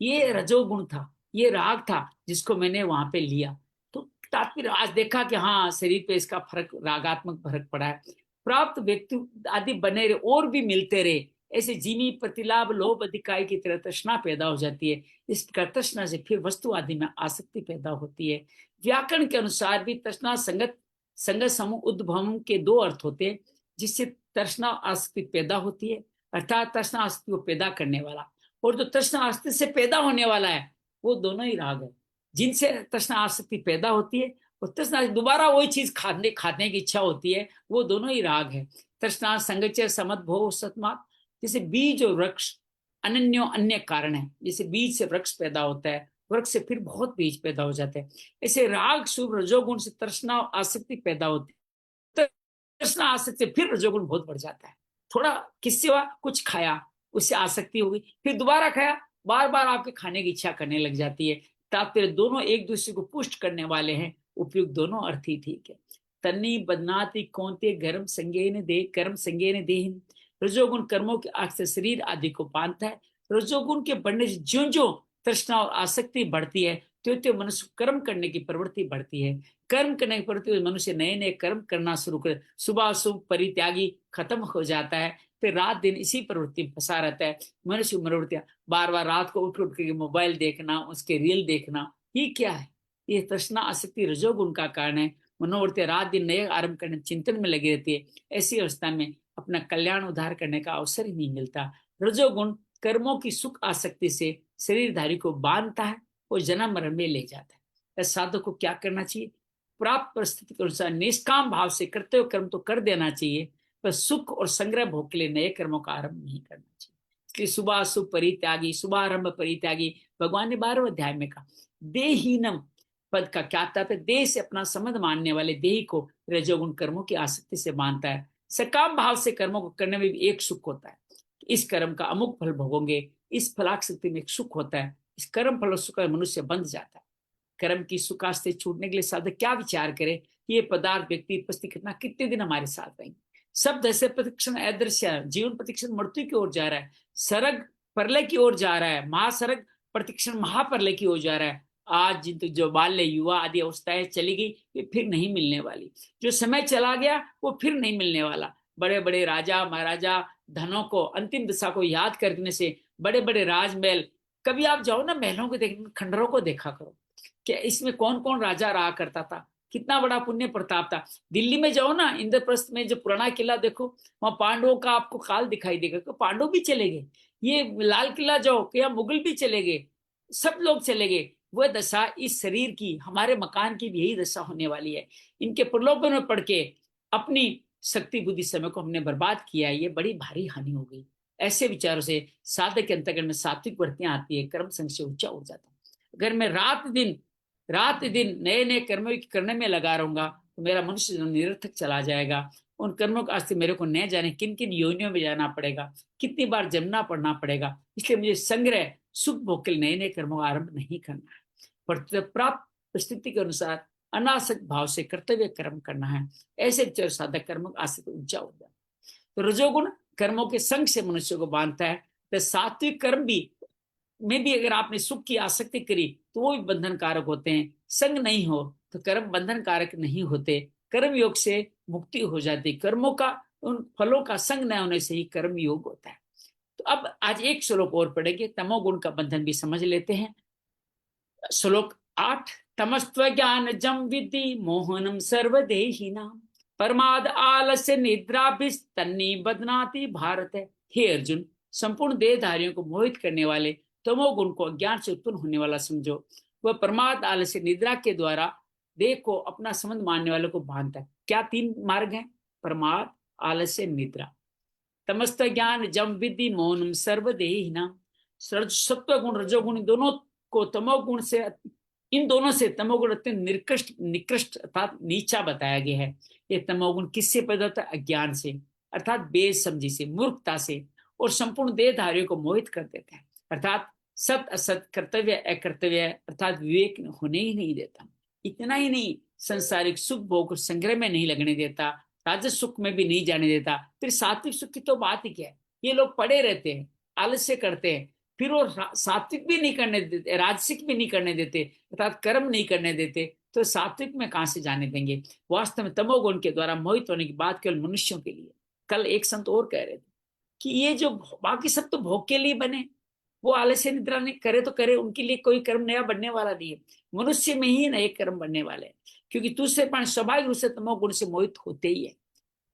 ये रजोगुण था, ये राग था जिसको मैंने वहां पे लिया। तो तात्पर्य आज देखा कि हाँ, शरीर पे इसका फर्क, रागात्मक फर्क पड़ा है। प्राप्त व्यक्ति आदि बने रहे और भी मिलते रहे, ऐसे जीवी प्रतिलाभ लोभ अधिकाई की तरह तृष्णा पैदा हो जाती है। इस प्रकार तृष्णा से फिर वस्तु आदि में आसक्ति पैदा होती है। व्याकरण के अनुसार भी तृष्णा संगत संगत समूह उद्भव के दो अर्थ होते हैं, जिससे तृष्णा आसक्ति पैदा होती है, अर्थात तृष्णा आसक्ति को पैदा करने वाला, और जो तृष्णा आसक्ति से पैदा होने वाला है, वो दोनों ही राग है। जिनसे तृष्णा आसक्ति पैदा होती है और तृष्णा दोबारा वही चीज खाने की इच्छा होती है, वो दोनों ही राग है। तृष्णा संगच्य समद्भव सतमात, जैसे बीज और वृक्ष अनन्यो अन्य कारण है। जैसे बीज से वृक्ष पैदा होता है, वृक्ष से फिर बहुत बीज पैदा हो जाते हैं, ऐसे राग शुभ रजोगुण से तृष्णा आसक्ति पैदा होती है। तृष्णा आसक्ति से फिर रजोगुण बहुत बढ़ जाता है। थोड़ा किससे हुआ, कुछ खाया, उससे आसक्ति हो गई, फिर दोबारा खाया, बार बार आपके खाने की इच्छा करने लग जाती है। तात्पर्य दोनों एक दूसरे को पुष्ट करने वाले हैं, उपयुक्त दोनों अर्थ ही ठीक है। तन्नी बदनाति कौनते गर्म संज्ञेन देह, रजोगुण कर्मों के आग से शरीर आदि को बांधता है। रजोगुण के बढ़ने से ज्यों ज्यों तृष्णा और आसक्ति बढ़ती है, त्यों त्यों मनुष्य कर्म करने की प्रवृत्ति बढ़ती है। कर्म करने की प्रवृत्ति मनुष्य नए नए कर्म करना शुरू कर, सुबह शुभ परित्यागी खत्म हो जाता है, फिर रात दिन इसी प्रवृत्ति में फंसा रहता है। मनुष्य मनोवृत्तियां बार बार रात को उठ उठ के मोबाइल देखना, उसके रील देखना, ये क्या है? ये तृष्णा आसक्ति रजोगुण का कारण है। मनोवृत्तियां रात दिन नए आरंभ करने चिंतन में लगी रहती है। ऐसी अवस्था में अपना कल्याण उद्धार करने का अवसर ही नहीं मिलता। रजोगुण कर्मों की सुख आसक्ति से शरीरधारी को बांधता है और जन्म मरण में ले जाता है। साधक को क्या करना चाहिए? प्राप्त परिस्थिति के अनुसार निष्काम भाव से करते हुए कर्म तो कर देना चाहिए, पर सुख और संग्रह भोग के लिए नए कर्मों का आरंभ नहीं करना चाहिए। इसलिए सुबह शुभ परित्यागी, शुभारंभ परित्यागी, भगवान ने 12वें अध्याय में कहा। देहीनम पद का क्या तात्पर्य? देह से अपना संबंध मानने वाले देही को रजोगुण कर्मों की आसक्ति से बांधता है। सकाम भाव से कर्मों को करने में भी एक सुख होता है, इस कर्म का अमुक फल भोगोगे, इस फलाशक्ति में एक सुख होता है। इस कर्म फल सुख मनुष्य बंध जाता है। कर्म की सुखास्ते छूटने के लिए साधक क्या विचार करे कि ये पदार्थ व्यक्ति उपस्थित कितना कितने दिन हमारे साथ रहेंगे। सब ऐसे प्रतिक्षण अदृश्य, जीवन प्रतिक्षण मृत्यु की ओर जा रहा है, सरग प्रलय की ओर जा रहा है, महासरग प्रतिक्षण महाप्रलय की ओर जा रहा है। आज जो बाल्य युवा आदि अवस्थाएं चली गई, ये फिर नहीं मिलने वाली। जो समय चला गया वो फिर नहीं मिलने वाला। बड़े बड़े राजा महाराजा धनों को, अंतिम दशा को याद करने से, बड़े बड़े राजमहल, कभी आप जाओ ना महलों को देखने, खंडरों को देखा करो कि इसमें कौन कौन राजा रहा करता था, कितना बड़ा पुण्य प्रताप था। दिल्ली में जाओ ना, इंद्रप्रस्थ में जो पुराना किला देखो, वहां पांडवों का आपको काल दिखाई देगा। तो पांडव भी चले गए। ये लाल किला जाओ, क्या मुगल भी चले गए, सब लोग चले गए। वह दशा इस शरीर की, हमारे मकान की भी यही दशा होने वाली है। इनके प्रलोभन में पड़ के अपनी शक्ति बुद्धि समय को हमने बर्बाद किया, ये बड़ी भारी हानि हो गई। ऐसे विचारों से साधक के अंतर्गण में सात्विक वृत्तियां आती है, कर्म संग से ऊंचा हो जाता है। अगर मैं रात दिन नए नए कर्म करने में लगा रहूंगा तो मेरा मनुष्य निरर्थक चला जाएगा। उन कर्मों का आज मेरे को न जाने किन किन योनियों में जाना पड़ेगा, कितनी बार जमना पड़ना पड़ेगा। इसलिए मुझे संग्रह सुख भोग के नए नए कर्मों का आरंभ नहीं करना है, पर प्राप्त स्थिति के अनुसार अनासक्त भाव से कर्तव्य कर्म करना है। ऐसे विचार साधक कर्म आसक्त ऊंचा हो जाता है। तो रजोगुण कर्मों के संग से मनुष्य को बांधता है। तो सात्विक कर्म में भी अगर आपने सुख की आसक्ति करी तो वो भी बंधन कारक होते हैं। संग नहीं हो तो कर्म बंधन कारक नहीं होते। कर्म योग से मुक्ति हो जाती। कर्मों का, उन फलों का संग न होने से ही कर्म योग होता है। तो अब आज एक श्लोक और पढ़ेंगे, तमोगुण का बंधन भी समझ लेते हैं। श्लोक 8। तमस्त्व ज्ञान जम विद्धि मोहनम सर्वदेहिना परमाद आलस्य निद्राभिस्तन्नी बदनाति भारत। हे अर्जुन, संपूर्ण देहधारियों को मोहित करने वाले तमोगुण को अज्ञान से उत्पन्न होने वाला समझो। वह प्रमाद आलस्य निद्रा के द्वारा देह को अपना संबंध मानने वालों को बांधता है। क्या 3 मार्ग हैं? प्रमाद, आलस्य, निद्रा। तमस्त ज्ञान जम विद्धि मौनम सर्वदेहिना। सत्व गुण रजोगुण दोनों को तमोगुण से, इन दोनों से तमोगुण अत्यंत निकृष्ट अर्थात नीचा बताया गया है। ये तमोगुण किससे पैदा होता है? अज्ञान से, अर्थात बेसमझी से, मूर्खता से। और संपूर्ण देहधारियों को मोहित कर देता है। अर्थात सत असत, कर्तव्य अकर्तव्य अर्थात विवेक होने ही नहीं देता। इतना ही नहीं, संसारिक सुख भोग संग्रह में नहीं लगने देता, राजस सुख में भी नहीं जाने देता। फिर सात्विक सुख की तो बात ही क्या है। ये लोग पड़े रहते हैं, आलस्य करते हैं, फिर वो सात्विक भी नहीं करने देते, राजसिक भी नहीं करने देते, अर्थात कर्म नहीं करने देते, तो सात्विक में कहां से जाने देंगे। वास्तव में तमोगुण के द्वारा मोहित होने की बात केवल मनुष्यों के लिए। कल एक संत और कह रहे थे कि ये जो बाकी सब तो भोग के लिए बने, वो आलस्य निद्रा नहीं करे तो करे, उनके लिए कोई कर्म नया बनने वाला नहीं है। मनुष्य में ही नए कर्म बनने वाले हैं, क्योंकि दूसरे प्राणी स्वाभाविक रूप से तमोगुण से मोहित होते ही है।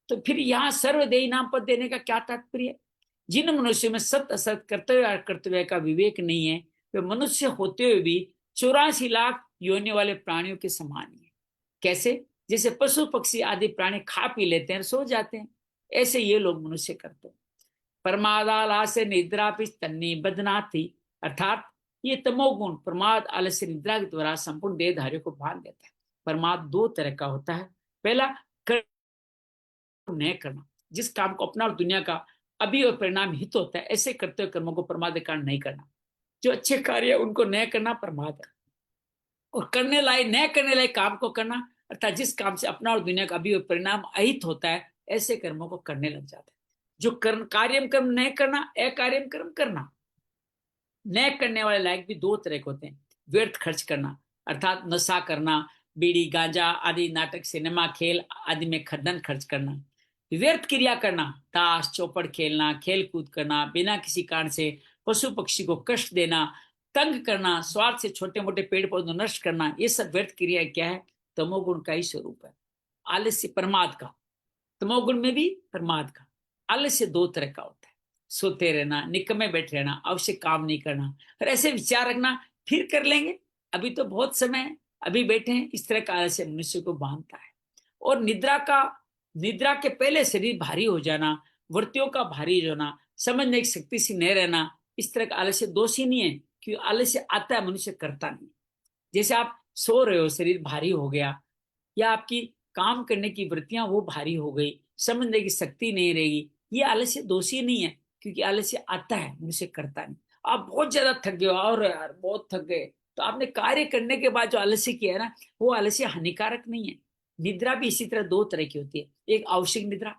तो फिर यहाँ सर्वदेही नाम पद देने का क्या तात्पर्य। जिन मनुष्यों में सत असत, कर्तव्य कर्तव्य का विवेक नहीं है, वे मनुष्य होते हुए भी 84 लाख योनि वाले प्राणियों के समान ही है। कैसे? जैसे पशु पक्षी आदि प्राणी खा पी लेते हैं, सो जाते हैं, ऐसे ये लोग मनुष्य करते हैं। प्रमादाल आलस्य निद्रा तन्नी बदनाथी, अर्थात ये तमोगुण प्रमाद आलस्य निद्रा के द्वारा संपूर्ण देहधारियों को बांध देता है। प्रमाद दो तरह का होता है। पहला, न करना, जिस काम को अपना और दुनिया का अभी और परिणाम हित होता है, ऐसे करते हुए कर्मों को प्रमाद के कारण नहीं करना। जो अच्छे कार्य है उनको न करना प्रमाद है। और करने लायक न करने लायक काम को करना, अर्थात जिस काम से अपना और दुनिया का अभी और परिणाम अहित होता है, ऐसे कर्मों को करने लग जाता है। जो कार्यम कर्म न करना, अकार्यम कर्म करना। न करने वाले लायक भी दो तरह के होते हैं। व्यर्थ खर्च करना, अर्थात नशा करना, बीड़ी गांजा आदि, नाटक सिनेमा खेल आदि में धन खर्च करना। व्यर्थ क्रिया करना, ताश चौपड़ खेलना, खेल कूद करना, बिना किसी कारण से पशु पक्षी को कष्ट देना, तंग करना, स्वार्थ से छोटे मोटे पेड़ पौधे नष्ट करना, ये सब व्यर्थ क्रिया क्या है? तमोगुण का ही स्वरूप है। आलस्य प्रमाद का, तमोगुण में भी प्रमाद का। आलस्य दो तरह का होता है। सोते रहना, निकम्मे बैठे रहना, आवश्यक काम नहीं करना, और ऐसे विचार रखना फिर कर लेंगे, अभी तो बहुत समय है, अभी बैठे हैं, इस तरह का आलस्य मनुष्य को बांधता है। और निद्रा के पहले शरीर भारी हो जाना, वृत्तियों का भारी होना, समझने की शक्ति से नहीं रहना, इस तरह का आलस्य दोषी नहीं है, क्योंकि आलस्य आता है, मनुष्य करता नहीं। जैसे आप सो रहे हो, शरीर भारी हो गया, या आपकी काम करने की वृत्तियां वो भारी हो गई, समझने की शक्ति नहीं रहेगी, ये आलस्य दोषी नहीं है, क्योंकि आलस्य आता है, मनुष्य करता नहीं। आप बहुत ज्यादा थक गए, और यार बहुत थक गए, तो आपने कार्य करने के बाद जो आलस्य किया है ना, वो आलस्य हानिकारक नहीं है। निद्रा भी इसी तरह दो तरह की होती है। एक आवश्यक निद्रा,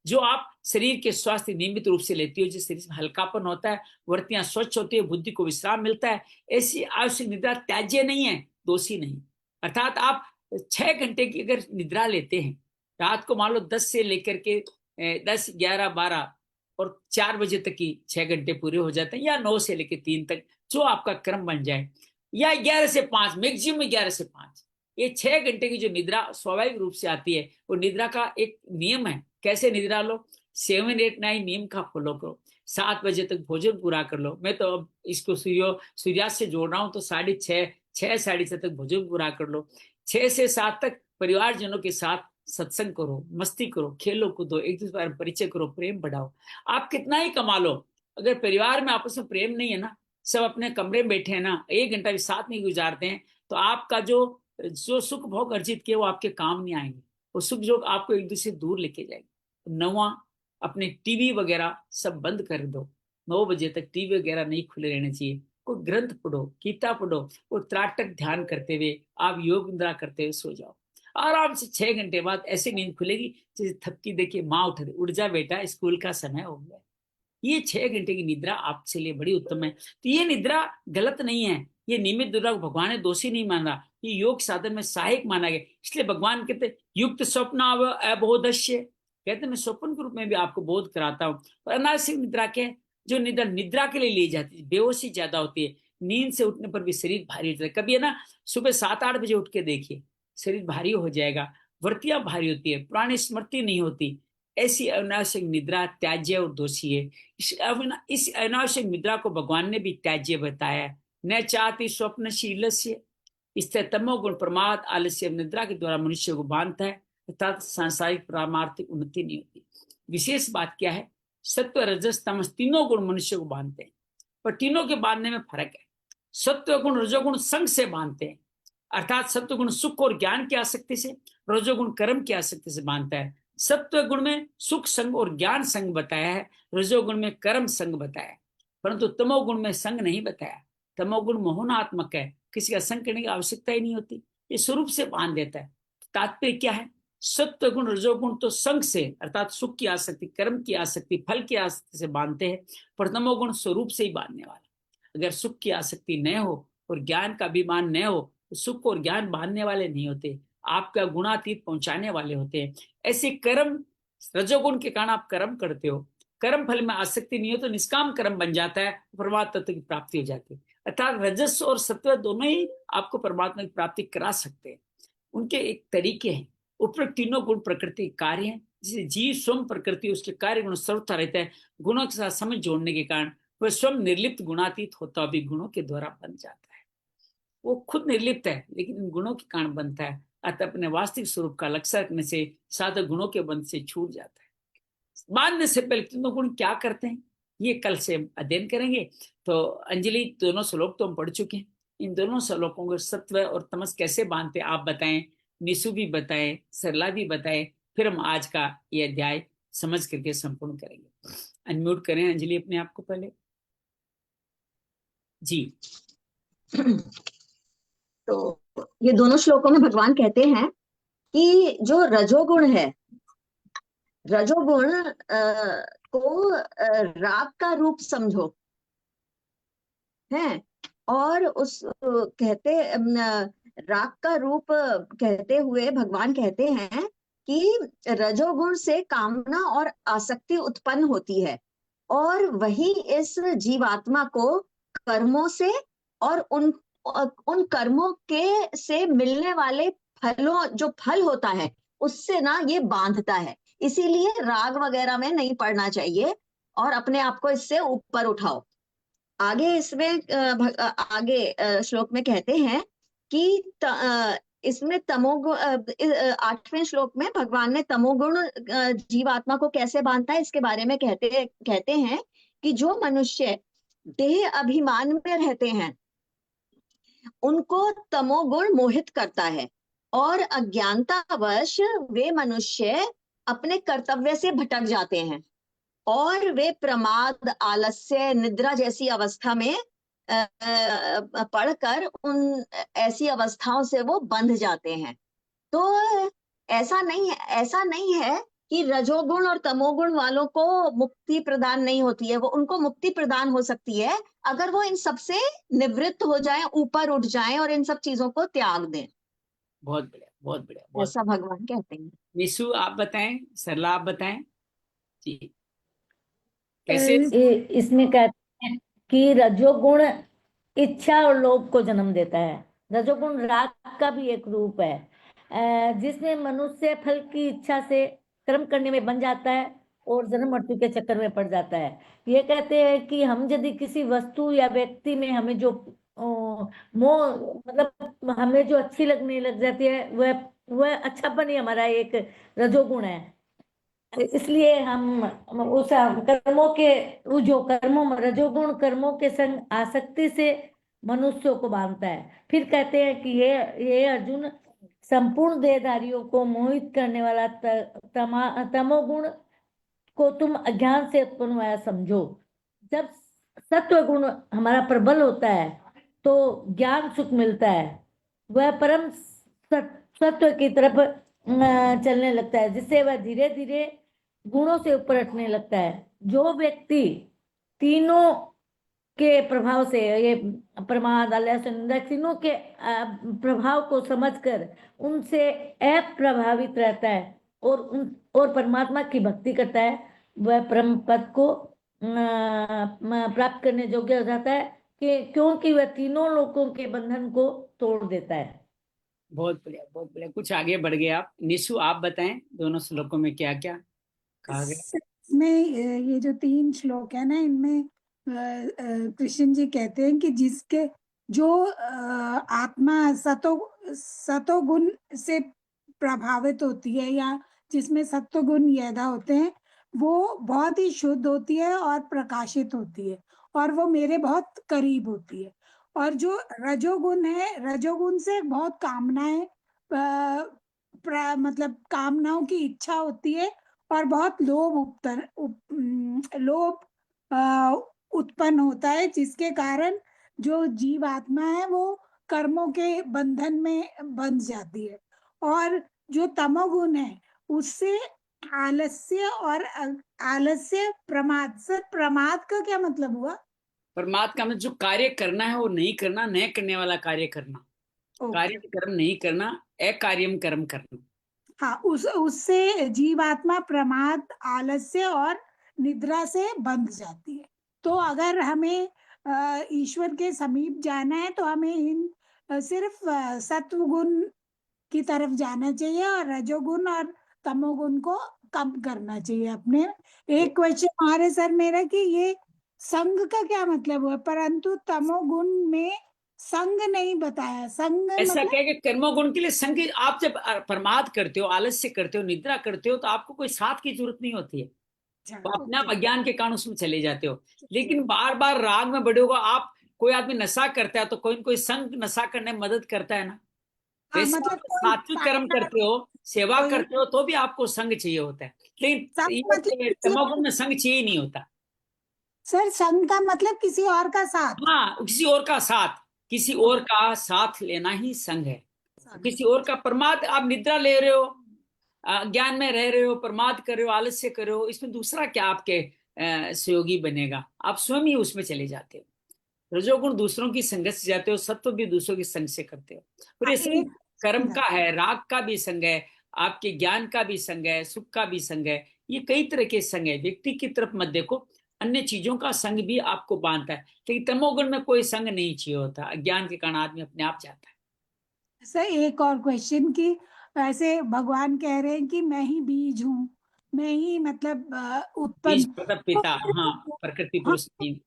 जो आप शरीर के स्वास्थ्य नियमित रूप से लेती हो, जिस शरीर में हल्कापन होता है, वृत्तियां स्वच्छ होती है, बुद्धि को विश्राम मिलता है, ऐसी आवश्यक निद्रा त्याज्य नहीं है, दोषी नहीं। अर्थात आप 6 घंटे की अगर निद्रा लेते हैं, रात को मान लो 10 से लेकर के 10, 11, 12 और 4 बजे तक की 6 घंटे पूरे हो जाते हैं, या 9 से लेकर 3 तक, जो आपका क्रम बन जाए, या 11 से 5, मैक्सिमम 11 से 5, ये 6 घंटे की जो निद्रा स्वाभाविक रूप से आती है, वो निद्रा का एक नियम है। कैसे निद्रा लो? 7, 8, 9 नियम का फॉलो करो। 7 बजे तक भोजन पूरा कर लो। मैं तो अब इसको सूर्यास्त से जोड़ रहा हूँ, तो 6:30, 6, 6:30 तक भोजन पूरा कर लो। 6 से 7 तक परिवारजनों के साथ सत्संग करो, मस्ती करो, खेलो कूदो, एक दूसरे का परिचय करो, प्रेम बढ़ाओ। आप कितना ही कमा लो, अगर परिवार में आपस में प्रेम नहीं है ना, सब अपने कमरे में बैठे हैं ना, 1 घंटा भी साथ नहीं गुजारते हैं, तो आपका जो सुख भोग अर्जित किए वो आपके काम नहीं आएंगे। वो सुख भोग आपको एक दूसरे से दूर लेके जाएंगे। 9वां, अपने टीवी वगैरह सब बंद कर दो। 9 बजे तक टीवी वगैरह नहीं खुले रहने चाहिए। कोई ग्रंथ पढ़ो, गीता पढ़ो, और त्राटक ध्यान करते हुए आप योग निद्रा करते हुए सो जाओ। आराम से 6 घंटे बाद ऐसे नींद खुलेगी जैसे थपकी देखिए माँ उठ जा बेटा, स्कूल का समय हो गया। ये 6 घंटे की निद्रा आपके लिए बड़ी उत्तम है। तो ये निद्रा गलत नहीं है, ये नियमित निद्रा को भगवान ने दोषी नहीं माना, ये योग साधन में सहायक माना गया। इसलिए भगवान कहते युक्त स्वप्न अबोधस्य, कहते मैं स्वप्न के रूप में भी आपको बोध कराता हूँ। और अनावश्यक निद्रा के, जो निद्रा के लिए ली जाती है, बेहोशी ज्यादा होती है, नींद से उठने पर भी शरीर भारी हो जाता है। कभी है ना, सुबह 7-8 बजे उठ के देखिए, शरीर भारी हो जाएगा, वृत्तियां भारी होती है, पुरानी स्मृति नहीं होती। ऐसी अनावश्यक निद्रा त्याज्य और दोषी है। इस अनावश्यक निद्रा को भगवान ने भी त्याज्य बताया। न चाहती स्वप्नशीलस्य, इससे तमोगुण प्रमाद आलस्य निद्रा के द्वारा मनुष्य को बांधता है, अर्थात सांसारिक पारमार्थिक उन्नति नहीं होती। विशेष बात क्या है? सत्व रजस तमस तीनों गुण मनुष्य को बांधते हैं, पर तीनों के बांधने में फर्क है। सत्व गुण रजोगुण संग से बांधते हैं, अर्थात सत्व गुण सुख और ज्ञान की आसक्ति से, रजोगुण कर्म की आसक्ति से बांधता है। सत्व गुण में सुख संग और ज्ञान संग बताया है, रजोगुण में कर्म संग बताया है, परंतु तमोगुण में संग नहीं बताया। तमोगुण मोहनात्मक है, किसी का संग करने की आवश्यकता ही नहीं होती, ये स्वरूप से बांध देता है। तात्पर्य क्या है? सत्व गुण रजोगुण तो संग से अर्थात सुख की आसक्ति, कर्म की आसक्ति, फल की आसक्ति से बांधते हैं, पर तमोगुण स्वरूप से ही बांधने वाला। अगर सुख की आसक्ति न हो और ज्ञान का अभिमान न हो तो सुख और ज्ञान बांधने वाले नहीं होते, आपका गुणातीत पहुंचाने वाले होते हैं। ऐसे कर्म, रजोगुण के कारण आप कर्म करते हो, कर्म फल में आसक्ति नहीं हो तो निष्काम कर्म बन जाता है, परमात्मा तत्व की प्राप्ति हो जाती है। अर्थात रजस और सत्व दोनों ही आपको परमात्मा की प्राप्ति करा सकते हैं। उनके एक तरीके हैं। उपरोक्त तीनों गुण प्रकृति कार्य हैं, जिसे जीव स्वयं प्रकृति उसके कार्य गुण सर्वथा रहता है। गुणों के साथ समझ जोड़ने के कारण वह स्वयं निर्लिप्त गुणातीत होता भी गुणों के द्वारा बन जाता है। वो खुद निर्लिप्त है लेकिन इन गुणों के कारण बनता है, अतः अपने वास्तविक स्वरूप का लक्ष्य रखने से साधक गुणों के बंध से छूट जाता है। बांधने से पहले तीनों गुण क्या करते हैं ये कल से अध्ययन करेंगे। तो अंजलि, दोनों श्लोक तो हम पढ़ चुके हैं, इन दोनों श्लोकों को सत्व और तमस कैसे बांधते आप बताएं, निशु भी बताएं, सरला भी बताएं, फिर हम आज का ये अध्याय समझ करके संपूर्ण करेंगे। अनम्यूट करें अंजलि अपने आप को पहले जी। तो ये दोनों श्लोकों में भगवान कहते हैं कि जो रजोगुण है, रजोगुण को राग का रूप समझो है, और उस कहते राग का रूप कहते हुए भगवान कहते हैं कि रजोगुण से कामना और आसक्ति उत्पन्न होती है, और वही इस जीवात्मा को कर्मों से और उन कर्मों के से मिलने वाले फलों, जो फल होता है उससे ना ये बांधता है। इसीलिए राग वगैरह में नहीं पड़ना चाहिए और अपने आप को इससे ऊपर उठाओ। आगे इसमें आगे श्लोक में कहते हैं कि इसमें तमोगुण, 8वें श्लोक में भगवान ने तमोगुण जीवात्मा को कैसे बांधता है इसके बारे में कहते हैं कि जो मनुष्य देह अभिमान में रहते हैं उनको तमोगुण मोहित करता है, और अज्ञानतावश वे मनुष्य अपने कर्तव्य से भटक जाते हैं और वे प्रमाद, आलस्य, निद्रा जैसी अवस्था में पढ़कर उन ऐसी अवस्थाओं से वो बंध जाते हैं। तो ऐसा नहीं है कि रजोगुण और तमोगुण वालों को मुक्ति प्रदान नहीं होती है, वो उनको मुक्ति प्रदान हो सकती है अगर वो इन सब से निवृत्त हो जाएं, ऊपर उठ जाएं और इन सब चीजों को त्याग दें। बहुत बढ़िया, बहुत बढ़िया, ऐसा भगवान कहते हैं। निशु आप बताएं, सरला आप बताएं जी कैसे। इसमें कहते हैं कि रजोगुण इच्छा और लोभ को जन्म देता है। रजोगुण राग का भी एक रूप है, जिसमें मनुष्य फल की इच्छा से कर्म करने में बन जाता है और जन्म मृत्यु के चक्कर में पड़ जाता है। ये कहते हैं कि हम यदि किसी वस्तु या व्यक्ति में हमें जो मोह, मतलब हमें जो अच्छी लगने लग जाती है, वह अच्छापन ही हमारा एक रजोगुण है। इसलिए हम उस कर्मों के, जो कर्मों, रजोगुण कर्मों के संग आसक्ति से मनुष्यों को बांधता है। फिर कहते हैं कि ये अर्जुन, संपूर्ण देहधारियों को मोहित करने वाला तमोगुण को तुम अज्ञान से उत्पन्न हुआ समझो। जब सत्व गुण हमारा प्रबल होता है तो ज्ञान सुख मिलता है, वह परम सत्व की तरफ चलने लगता है, जिससे वह धीरे धीरे गुणों से ऊपर उठने लगता है। जो व्यक्ति तीनों के प्रभाव से, ये प्रमाद, आलस्य, निंदा, तीनों के प्रभाव को समझकर उनसे अप्रभावित रहता है और परमात्मा की भक्ति करता है, वह परम पद को प्राप्त करने योग्य हो जाता है, क्योंकि वह तीनों लोगों के बंधन को तोड़ देता है। बहुत बढ़िया, बहुत बढ़िया। कुछ आगे बढ़ गए आप। निशु आप बताएं दोनों श्लोकों में क्या क्या कहा गया। में ये जो 3 श्लोक है ना, इनमें कृष्ण जी कहते हैं कि जिसके जो आत्मा सतोगुण से प्रभावित होती है या जिसमें सत्वगुण ज्यादा होते हैं, वो बहुत ही शुद्ध होती है और प्रकाशित होती है और वो मेरे बहुत करीब होती है। और जो रजोगुण है, रजोगुण से बहुत कामनाएं मतलब कामनाओं की इच्छा होती है और बहुत लोभ उत्पन्न होता है, जिसके कारण जो जीव आत्मा है वो कर्मों के बंधन में बंध जाती है। और जो तमोगुण है उससे आलस्य और आलस्य प्रमाद। सर प्रमाद का क्या मतलब हुआ? परमात्मा का मतलब जो कार्य करना है वो नहीं करना, न करने वाला कार्य करना, कार्य ओके। कर्म नहीं करना, अकार्यम कर्म करना। हाँ, उससे जीवात्मा प्रमाद, आलस्य और निद्रा से बंध जाती है। तो अगर हमें ईश्वर के समीप जाना है तो हमें इन सिर्फ सत्व गुण की तरफ जाना चाहिए और रजोगुण और तमोगुण को कम करना चाहिए अपने। एक क्वेश्चन आ रहा है सर मेरा कि ये संग का क्या मतलब हुआ, परंतु तमोगुण में संग नहीं बताया। संग ऐसा मतलब क्या है कि कर्मों के लिए संग, आप जब प्रमाद करते हो, आलस्य करते हो, निद्रा करते हो, तो आपको कोई साथ की जरूरत नहीं होती है, तो अपने आप ओके। अज्ञान के कारण उसमें चले जाते हो। लेकिन बार बार राग में बढ़े होगा आप, कोई आदमी नशा करता है तो कोई न कोई संग नशा करने में मदद करता है ना। हाँ, वैसे मतलब आप कोई सात्विक कर्म पार्टनर, करते हो, सेवा कोई करते हो, तो भी आपको संग चाहिए होता है। लेकिन संग मतलब ये किसी तमोगुण में संग चाहिए ही नहीं होता। सर संग का मतलब किसी और का साथ। हाँ, किसी और का साथ, किसी और का साथ लेना ही संग है। संग। किसी और का प्रमाद, आप निद्रा ले रहे हो, ज्ञान में रह रहे हो, प्रमाद कर रहे हो, आलस्य कर रहे हो, इसमें दूसरा क्या आपके सहयोगी बनेगा? आप स्वयं ही उसमें चले जाते हो। रजोगुण दूसरों की संगत से जाते हो, सत्व भी दूसरों की संग से करते हो। और ये संग एक कर्म का है, राग का भी संग है, आपके ज्ञान का भी संग है, सुख का भी संग है। ये कई तरह के संग है। व्यक्ति की तरफ मत देखो, अन्य चीजों का संग भी आपको बांधता है। लेकिन तमोगुण में कोई संग नहीं चाहिए होता, अज्ञान के कारण आदमी अपने आप जाता है। सर एक और क्वेश्चन कि ऐसे भगवान कह रहे हैं कि मैं ही बीज हूँ, मैं ही मतलब उत्पन्न। बीज प्रतप तो पिता, फिर हाँ, प्रकृति हाँ, पुरुष तीन।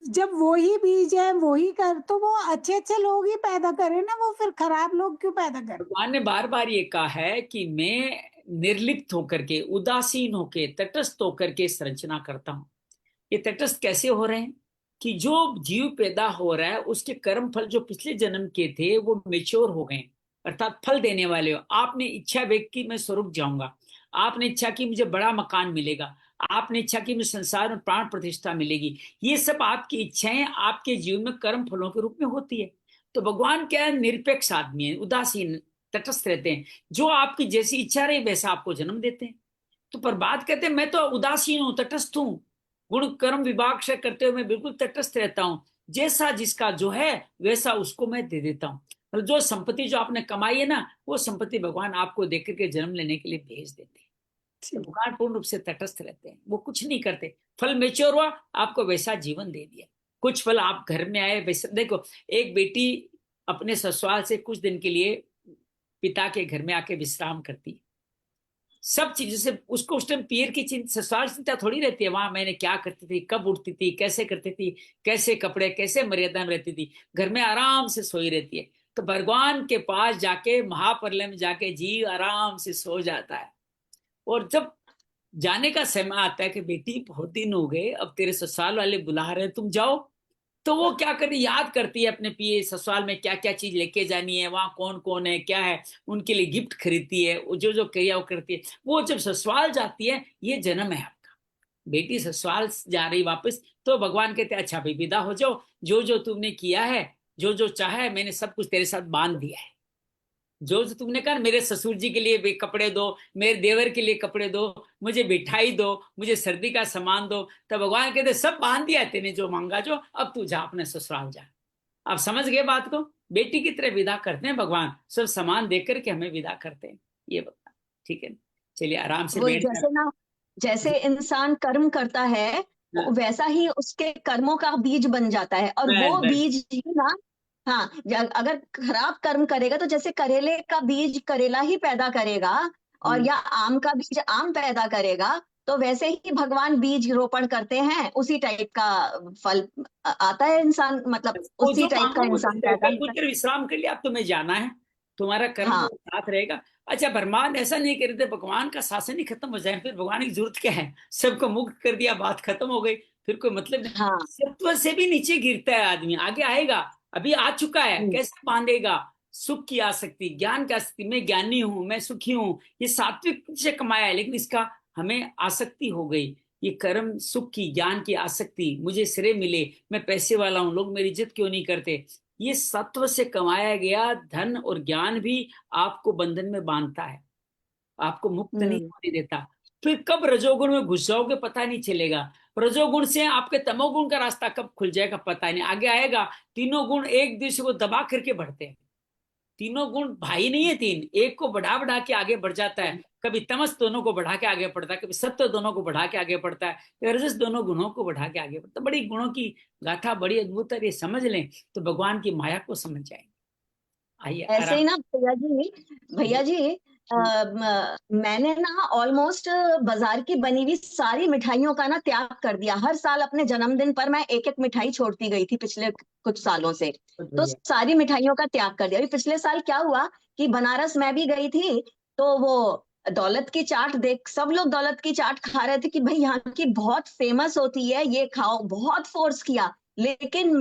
जब वो ही बीज है वो ही कर, तो वो अच्छे अच्छे लोग ही पैदा करे ना, वो फिर खराब लोग क्यों पैदा करे? भगवान ने बार बार ये कहा है कि मैं निर्लिप्त होकर के, उदासीन होकर, तटस्थ होकर के संरचना करता हूं। ये तटस्थ कैसे हो रहे हैं कि जो जीव पैदा हो रहा है उसके कर्म फल जो पिछले जन्म के थे वो मेच्योर हो गए, अर्थात फल देने वाले हो। आपने इच्छा व्यक्त की मैं स्वर्ग जाऊंगा, आपने इच्छा की मुझे बड़ा मकान मिलेगा, आपने इच्छा की मुझे संसार में प्राण प्रतिष्ठा मिलेगी। ये सब आपकी इच्छाएं आपके जीवन में कर्म फलों के रूप में होती है। तो भगवान क्या है, निरपेक्ष आदमी है, उदासीन, तटस्थ रहते हैं। जो आपकी जैसी इच्छा रही वैसा आपको जन्म देते हैं। तो पर बात कहते हैं मैं तो उदासीन हूं, तटस्थ हूं, गुण कर्म विभाग से करते हुए मैं बिल्कुल तटस्थ रहता हूं। जैसा जिसका जो है वैसा उसको मैं दे देता हूँ। मतलब जो संपत्ति जो आपने कमाई है ना, वो संपत्ति भगवान आपको देकर के जन्म लेने के लिए भेज देते हैं। तो ठीक। भगवान पूर्ण रूप से तटस्थ रहते हैं, वो कुछ नहीं करते। फल मेच्योर हुआ, आपको वैसा जीवन दे दिया। कुछ फल आप घर में आए वैसे, देखो एक बेटी अपने ससुराल से कुछ दिन के लिए पिता के घर में आके विश्राम करती है, सब चीजों से उसको उस टाइम पीर की चिंता, ससुराल चिंता थोड़ी रहती है। वहां मैंने क्या करती थी, कब उठती थी, कैसे करती थी, कैसे कपड़े, कैसे मर्यादा में रहती थी, घर में आराम से सोई रहती है। तो भगवान के पास जाके, महाप्रलय में जाके जीव आराम से सो जाता है। और जब जाने का समय आता है कि बेटी बहुत दिन हो गए, अब तेरे ससुराल वाले बुला रहे हैं, तुम जाओ, तो वो क्या करती, याद करती है अपने पिए ससुराल में क्या क्या चीज लेके जानी है, वहां कौन कौन है, क्या है, उनके लिए गिफ्ट खरीदती है, वो जो जो क्रिया वो करती है। वो जब ससुराल जाती है, ये जन्म है आपका, बेटी ससुराल जा रही वापस, तो भगवान कहते हैं अच्छा भाई विदा हो जाओ, जो जो तुमने किया है, जो जो चाहा है, मैंने सब कुछ तेरे साथ बांध दिया है। जो जो तुमने कहा मेरे ससुर जी के लिए भी कपड़े दो, मेरे देवर के लिए कपड़े दो, मुझे मिठाई दो, मुझे सर्दी का सामान दो, तो भगवान कहते सब बांध दिया तेने जो मांगा, जो अब तू जा अपने ससुराल जा। आप समझ गए बात को? बेटी की तरह विदा करते हैं भगवान, सब सामान देकर के हमें विदा करते हैं। ये बता, ठीक है, चलिए आराम से वही बैठ जैसे ना, जैसे इंसान कर्म करता है हाँ, वैसा ही उसके कर्मों का बीज बन जाता है, और बस वो बस। बीज ही ना, हाँ, अगर खराब कर्म करेगा तो जैसे करेले का बीज करेला ही पैदा करेगा, और हम्म। या आम का बीज आम पैदा करेगा, तो वैसे ही भगवान बीज रोपण करते हैं, उसी टाइप का फल आता है इंसान, मतलब वो उसी जो टाइप का मांगो वो इंसान देते हैं। पैदा कल होता कुछ देर विश्राम कर लिया, अब तुम्हें जाना है, तुम्हारा कर्म है। तो साथ रहेगा। अच्छा, भगवान ऐसा नहीं कर रहे थे भगवान का शासन ही खत्म हो जाए, फिर भगवान की जरूरत क्या है? सबको मुक्त कर दिया, बात खत्म हो गई, फिर कोई मतलब नहीं। हाँ सत्व से भी नीचे गिरता है आदमी, आगे आएगा, अभी आ चुका है, हाँ कैसे बांधेगा? सुख की आसक्ति, ज्ञान की आसक्ति, मैं ज्ञानी हूं, मैं सुखी हूं, ये सात्विक से कमाया है, लेकिन इसका हमें आसक्ति हो गई, ये कर्म सुख की, ज्ञान की आसक्ति, मुझे श्रेय मिले, मैं पैसे वाला हूं, लोग मेरी इज्जत क्यों नहीं करते, ये सत्व से कमाया गया धन और ज्ञान भी आपको बंधन में बांधता है, आपको मुक्त नहीं होने देता। फिर कब रजोगुण में घुस जाओगे पता नहीं चलेगा, रजोगुण से आपके तमोगुण का रास्ता कब खुल जाएगा पता नहीं, आगे आएगा। तीनों गुण एक दूसरे को दबा करके बढ़ते हैं, तीनों गुण भाई नहीं है तीन, एक को बढ़ा बढ़ा के आगे बढ़ जाता है, कभी तमस दोनों को बढ़ा के आगे बढ़ता है, कभी सत्व दोनों को बढ़ा के आगे बढ़ता है, तो रजस दोनों गुणों को बढ़ा के आगे बढ़ता है। बड़ी गुणों की गाथा बड़ी अद्भुत है, ये समझ लें तो भगवान की माया को समझ जाएंगे। आइए ऐसे ही ना भैया जी मैंने ना ऑलमोस्ट बाजार की बनी हुई सारी मिठाइयों का ना त्याग कर दिया। हर साल अपने जन्मदिन पर मैं एक एक मिठाई छोड़ती गई थी पिछले कुछ सालों से, तो सारी मिठाइयों का त्याग कर दिया। अभी पिछले साल क्या हुआ कि बनारस मैं भी गई थी, तो वो दौलत की चाट देख सब लोग दौलत की चाट खा रहे थे कि भाई यहाँ की बहुत फेमस होती है, ये खाओ, बहुत फोर्स किया। लेकिन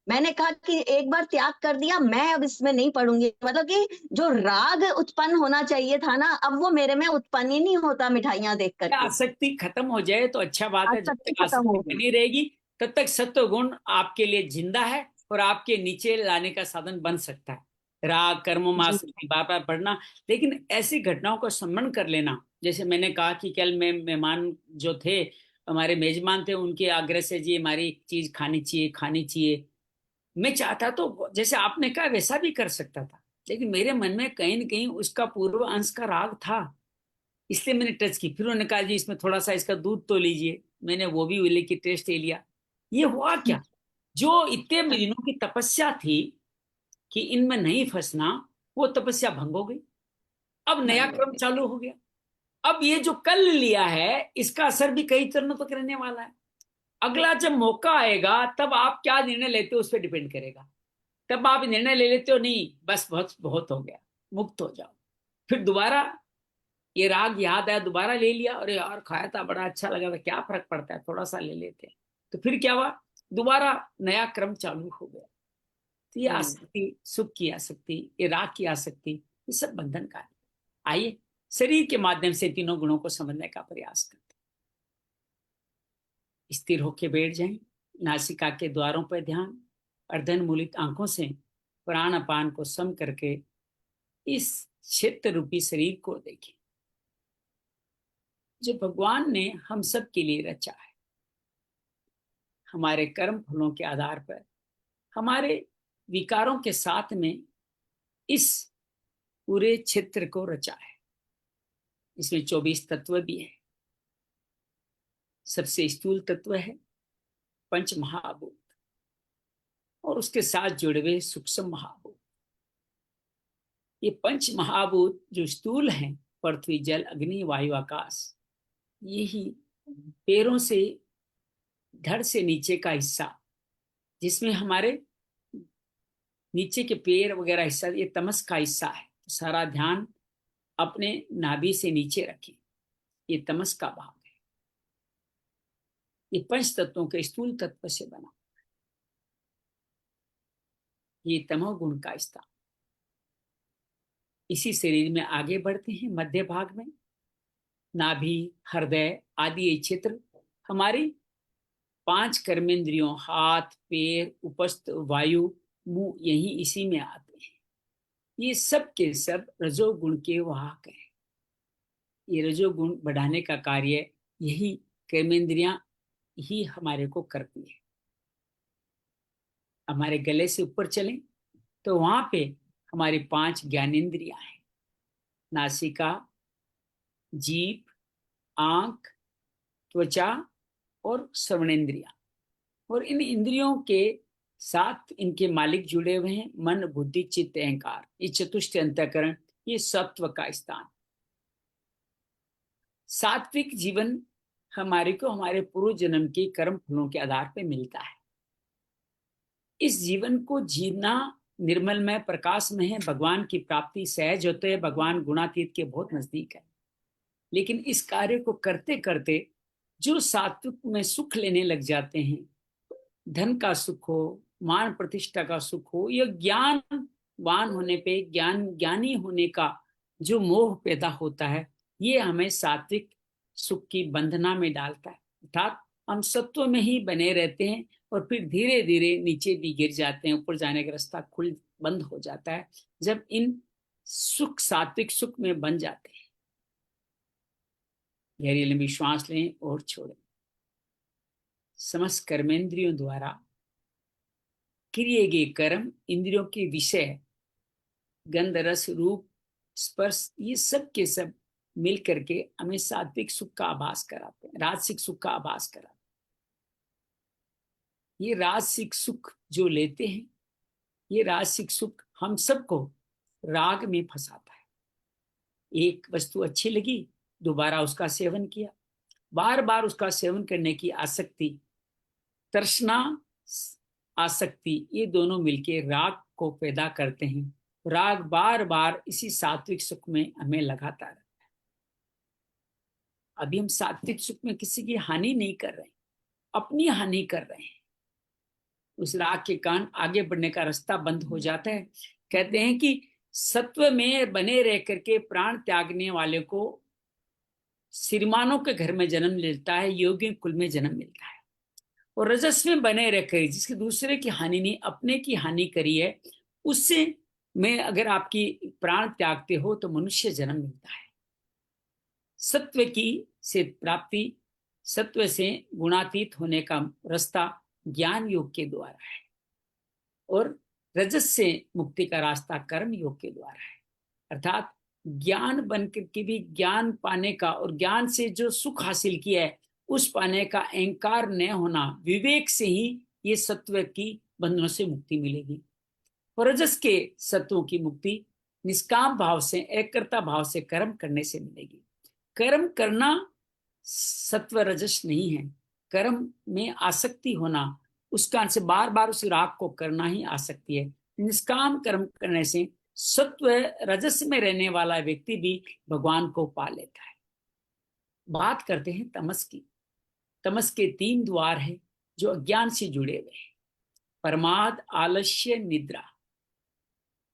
मैंने कहा कि एक बार त्याग कर दिया, मैं अब इसमें नहीं पढ़ूंगी। मतलब कि जो राग उत्पन्न होना चाहिए था ना, अब वो मेरे में उत्पन्न ही नहीं होता मिठाइयां देख करके। आसक्ति खत्म हो जाए तो अच्छा बात है, जब आसक्ति तक खत्म आसक्ति हो गई। बनी रहेगी तब तक सत्व गुण आपके लिए जिंदा है और आपके नीचे लाने का साधन बन सकता है। राग कर्मों में जी आसक्ति बार बार बढ़ना, लेकिन ऐसी घटनाओं का सम्मान कर लेना। जैसे मैंने कहा कि कल में मेहमान जो थे, हमारे मेजबान थे, उनके आग्रह से जी हमारी एक चीज खानी चाहिए खानी चाहिए, मैं चाहता तो जैसे आपने कहा वैसा भी कर सकता था, लेकिन मेरे मन में कहीं न कहीं उसका पूर्व अंश का राग था, इसलिए मैंने टच की। फिर उन्होंने कहा जी इसमें थोड़ा सा इसका दूध तो लीजिए, मैंने वो भी लेके टेस्ट ले लिया। ये हुआ क्या, जो इतने दिनों की तपस्या थी कि इनमें नहीं फंसना, वो तपस्या भंग हो गई। अब नया भंग हो क्रम गई। चालू हो गया। अब ये जो कल लिया है इसका असर भी कई चरणों तक रहने वाला है। अगला जब मौका आएगा तब आप क्या निर्णय लेते हो उस पर डिपेंड करेगा। तब आप निर्णय ले लेते हो नहीं बस बहुत बहुत हो गया, मुक्त हो जाओ, फिर दोबारा ये राग याद आया, दोबारा ले लिया, अरे यार खाया था बड़ा अच्छा लगा था, क्या फर्क पड़ता है थोड़ा सा ले लेते हैं, तो फिर क्या हुआ, दोबारा नया क्रम चालू हो गया। तो ये आसक्ति, सुख की आसक्ति, ये राग की आसक्ति, ये सब बंधन का है। आइए शरीर के माध्यम से तीनों गुणों को समझने का प्रयास करते हैं। स्थिर होके बैठ जाएं, नासिका के द्वारों पर ध्यान, अर्धन मूलित आंखों से प्राण अपान को सम करके इस क्षेत्र रूपी शरीर को देखें जो भगवान ने हम सब के लिए रचा है। हमारे कर्म फलों के आधार पर हमारे विकारों के साथ में इस पूरे क्षेत्र को रचा है। इसमें 24 तत्व भी है। सबसे स्थूल तत्व है पंच महाभूत और उसके साथ जुड़े हुए सूक्ष्म महाभूत। ये पंच महाभूत जो स्थूल हैं, पृथ्वी जल अग्नि वायु आकाश, यही पैरों से धड़ से नीचे का हिस्सा, जिसमें हमारे नीचे के पैर वगैरह हिस्सा, ये तमस का हिस्सा है। तो सारा ध्यान अपने नाभि से नीचे रखें, ये तमस का भाग है। ये पंच तत्वों के स्थूल तत्व से बना, ये तमोगुण का स्थान। इसी शरीर में आगे बढ़ते हैं, मध्य भाग में नाभि हृदय आदि ये क्षेत्र हमारी 5 कर्मेंद्रियों, हाथ पैर उपस्थ वायु मुंह, यही इसी में आते हैं। ये सब के सब रजोगुण के वाहक हैं। ये रजोगुण बढ़ाने का कार्य यही कर्मेंद्रियां ही हमारे को करती है। हमारे गले से ऊपर चलें तो वहां पे हमारी 5 ज्ञानेंद्रियां हैं, नासिका, जीभ, आंख, त्वचा और श्रवणेंद्रिया। और इन इंद्रियों के साथ इनके मालिक जुड़े हुए हैं मन बुद्धि चित्त अहंकार, ये चतुष्ट अंतःकरण, ये सत्व का स्थान। सात्विक जीवन हमारे को हमारे पूर्व जन्म के कर्म फलों के आधार पर मिलता है। इस जीवन को जीना निर्मल में प्रकाश में है, भगवान की प्राप्ति सहज होते है, भगवान गुणातीत के बहुत नजदीक है। लेकिन इस कार्य को करते करते जो सात्विक में सुख लेने लग जाते हैं, धन का सुख हो, मान प्रतिष्ठा का सुख हो या ज्ञान वान होने पे ज्ञानी होने का जो मोह पैदा होता है, ये हमें सात्विक सुख की बंधना में डालता है। अर्थात हम सत्व में ही बने रहते हैं और फिर धीरे धीरे नीचे भी गिर जाते हैं, ऊपर जाने का रास्ता बंद हो जाता है जब इन सुख सात्विक सुख में बन जाते हैं। गहरी लंबी श्वास लें और छोड़ें। समस्त कर्मेंद्रियों द्वारा किए गए कर्म, इंद्रियों के विषय, गंध रस रूप स्पर्श, ये सब के सब मिल करके हमें सात्विक सुख का आभास कराते हैं, राजसिक सुख का आभास कराते हैं। ये राजसिक सुख जो लेते हैं, ये राजसिक सुख हम सबको राग में फंसाता है। एक वस्तु अच्छी लगी, दोबारा उसका सेवन किया, बार बार उसका सेवन करने की आसक्ति, तृष्णा आसक्ति, ये दोनों मिलके राग को पैदा करते हैं। राग बार बार इसी सात्विक सुख में हमें लगाता रहता है। अभी हम सात्विक सुख में किसी की हानि नहीं कर रहे हैं, अपनी हानि कर रहे हैं। उस राग के कारण आगे बढ़ने का रास्ता बंद हो जाता है। कहते हैं कि सत्व में बने रह करके प्राण त्यागने वाले को श्रीमानों के घर में जन्म मिलता है, योगी कुल में जन्म मिलता है। और रजस में बने रहकर जिसके दूसरे की हानि नहीं, अपने की हानि करी है, उससे में अगर आपकी प्राण त्यागते हो तो मनुष्य जन्म मिलता है। सत्व की से प्राप्ति, सत्व से गुणातीत होने का रास्ता ज्ञान योग के द्वारा है, और रजस से मुक्ति का रास्ता कर्म योग के द्वारा है। अर्थात ज्ञान बनकर के भी ज्ञान पाने का, और ज्ञान से जो सुख हासिल किया है उस पाने का अहंकार न होना, विवेक से ही ये सत्व की बंधनों से मुक्ति मिलेगी। और रजस के सत्वों की मुक्ति निष्काम भाव से, एककर्ता भाव से कर्म करने से मिलेगी। कर्म करना सत्व रजस नहीं है, कर्म में आसक्ति होना, उसका से बार बार उस राग को करना ही आसक्ति है। निष्काम कर्म करने से सत्व रजस में रहने वाला व्यक्ति भी भगवान को पा लेता है। बात करते हैं तमस की। तमस के 3 द्वार है जो अज्ञान से जुड़े हुए हैं: प्रमाद, आलस्य, निद्रा।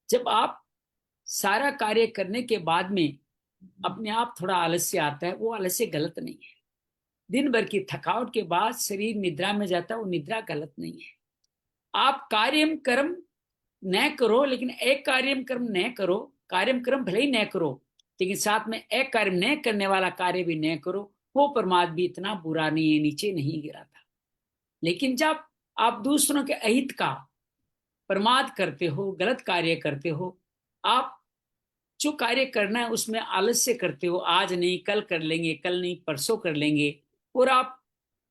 जब आप सारा कार्य करने के बाद में अपने आप थोड़ा आलस्य आता है, वो आलस्य गलत नहीं है। दिन भर की थकावट के बाद शरीर निद्रा में जाता है, वो निद्रा गलत नहीं है। आप कार्यम कर्म न करो, लेकिन एक कार्यम कर्म न करो। कार्यम कर्म भले ही न करो, लेकिन साथ में एक कार्य न करने वाला कार्य भी न करो। वो प्रमाद भी इतना बुरा नहीं है, नीचे नहीं गिरा था। लेकिन जब आप दूसरों के अहित का प्रमाद करते हो, गलत कार्य करते हो, आप जो कार्य करना है उसमें आलस्य करते हो, आज नहीं कल कर लेंगे, कल नहीं परसों कर लेंगे, और आप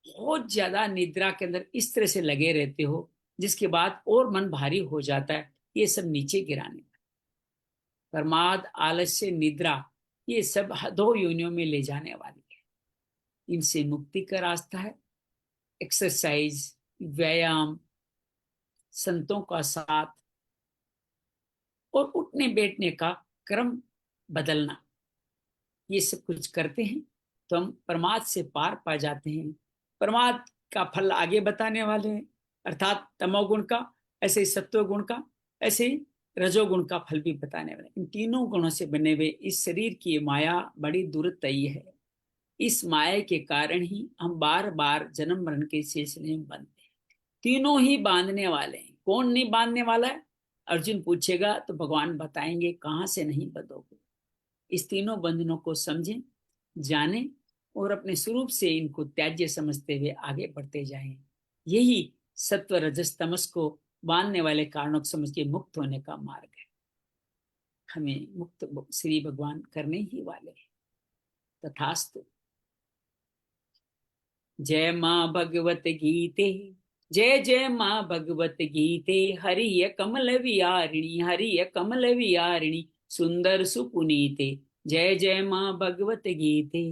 बहुत ज्यादा निद्रा के अंदर इस तरह से लगे रहते हो, जिसके बाद और मन भारी हो जाता है। ये सब नीचे गिराने का प्रमाद, आलस्य, निद्रा, ये सब 2 योनियों में ले जाने वाली है। इनसे मुक्ति का रास्ता है एक्सरसाइज, व्यायाम, संतों का साथ और उठने बैठने का क्रम बदलना। ये सब कुछ करते हैं तो हम प्रमाद से पार पा जाते हैं। प्रमाद का फल आगे बताने वाले हैं, अर्थात तमोगुण का, ऐसे ही सत्वगुण का, ऐसे ही रजोगुण का फल भी बताने वाले। इन तीनों गुणों से बने हुए इस शरीर की माया बड़ी दुर्तयी है। इस माया के कारण ही हम बार बार जन्म मरण के सिलसिले में बंधते हैं। तीनों ही बांधने वाले हैं। कौन नहीं बांधने वाला है? अर्जुन पूछेगा तो भगवान बताएंगे कहां से नहीं बंधोगे। इस तीनों बंधनों को समझें, जानें और अपने स्वरूप से इनको त्याज्य समझते हुए आगे बढ़ते जाएं। यही सत्व रजस तमस को बांधने वाले कारणों को समझ के मुक्त होने का मार्ग है। हमें मुक्त श्री भगवान करने ही वाले हैं। तथास्तु। जय मां भगवत गीते, जय जय मां भगवत गीते। हरिय कमल विहारिणी, हरिय कमल विहारिणी, सुंदर सुपुनीते। जय जय मां भगवत गीते।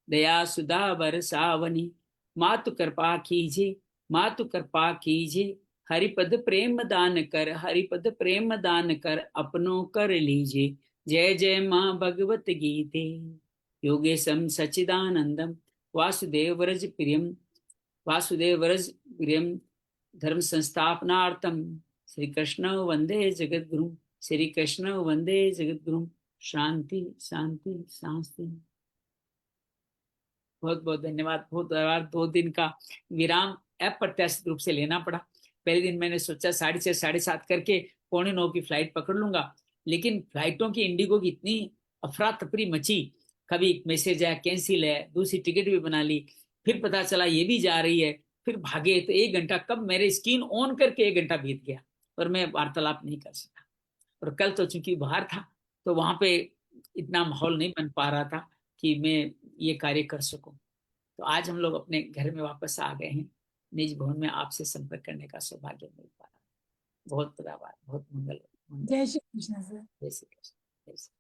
दया सुधा बरसावनी, मातु कृपा कीजिए, मातु कृपा कीजिए। हरिपद प्रेम दान कर, हरिपद प्रेम दान कर, अपनों कर लीजिए। जय जय मां भगवत गीते। योगेशम सच्चिदानंदम वासुदेव व्रज प्रियम, वासुदेव व्रज प्रियम धर्म संस्थापनार्थम श्री कृष्ण वंदे जगद्गुरु। श्री कृष्ण वंदे जगद्गुरु। शांति शांति शांति। बहुत बहुत धन्यवाद, बहुत धन्यवाद। 2 दिन का विराम अप्रत्याशित रूप से लेना पड़ा। पहले दिन मैंने सोचा 6:30 7:30 करके 8:45 की फ्लाइट पकड़ लूंगा, लेकिन फ्लाइटों की इंडिगो की इतनी अफरा तफरी मची, कभी मैसेज आया कैंसिल है, दूसरी टिकट भी बना ली, फिर पता चला ये भी जा रही है, फिर भागे तो 1 घंटा, कब मेरे स्क्रीन ऑन करके 1 घंटा बीत गया और मैं वार्तालाप नहीं कर सका। और कल तो चूंकि बाहर था तो वहां पे इतना माहौल नहीं बन पा रहा था कि मैं ये कार्य कर सकूं। तो आज हम लोग अपने घर में वापस आ गए हैं, निज भवन में आपसे संपर्क करने का सौभाग्य मिल पा रहा। बहुत धन्यवाद, बहुत मंगल। जय श्री कृष्ण सर। जय श्री कृष्ण। जय श्री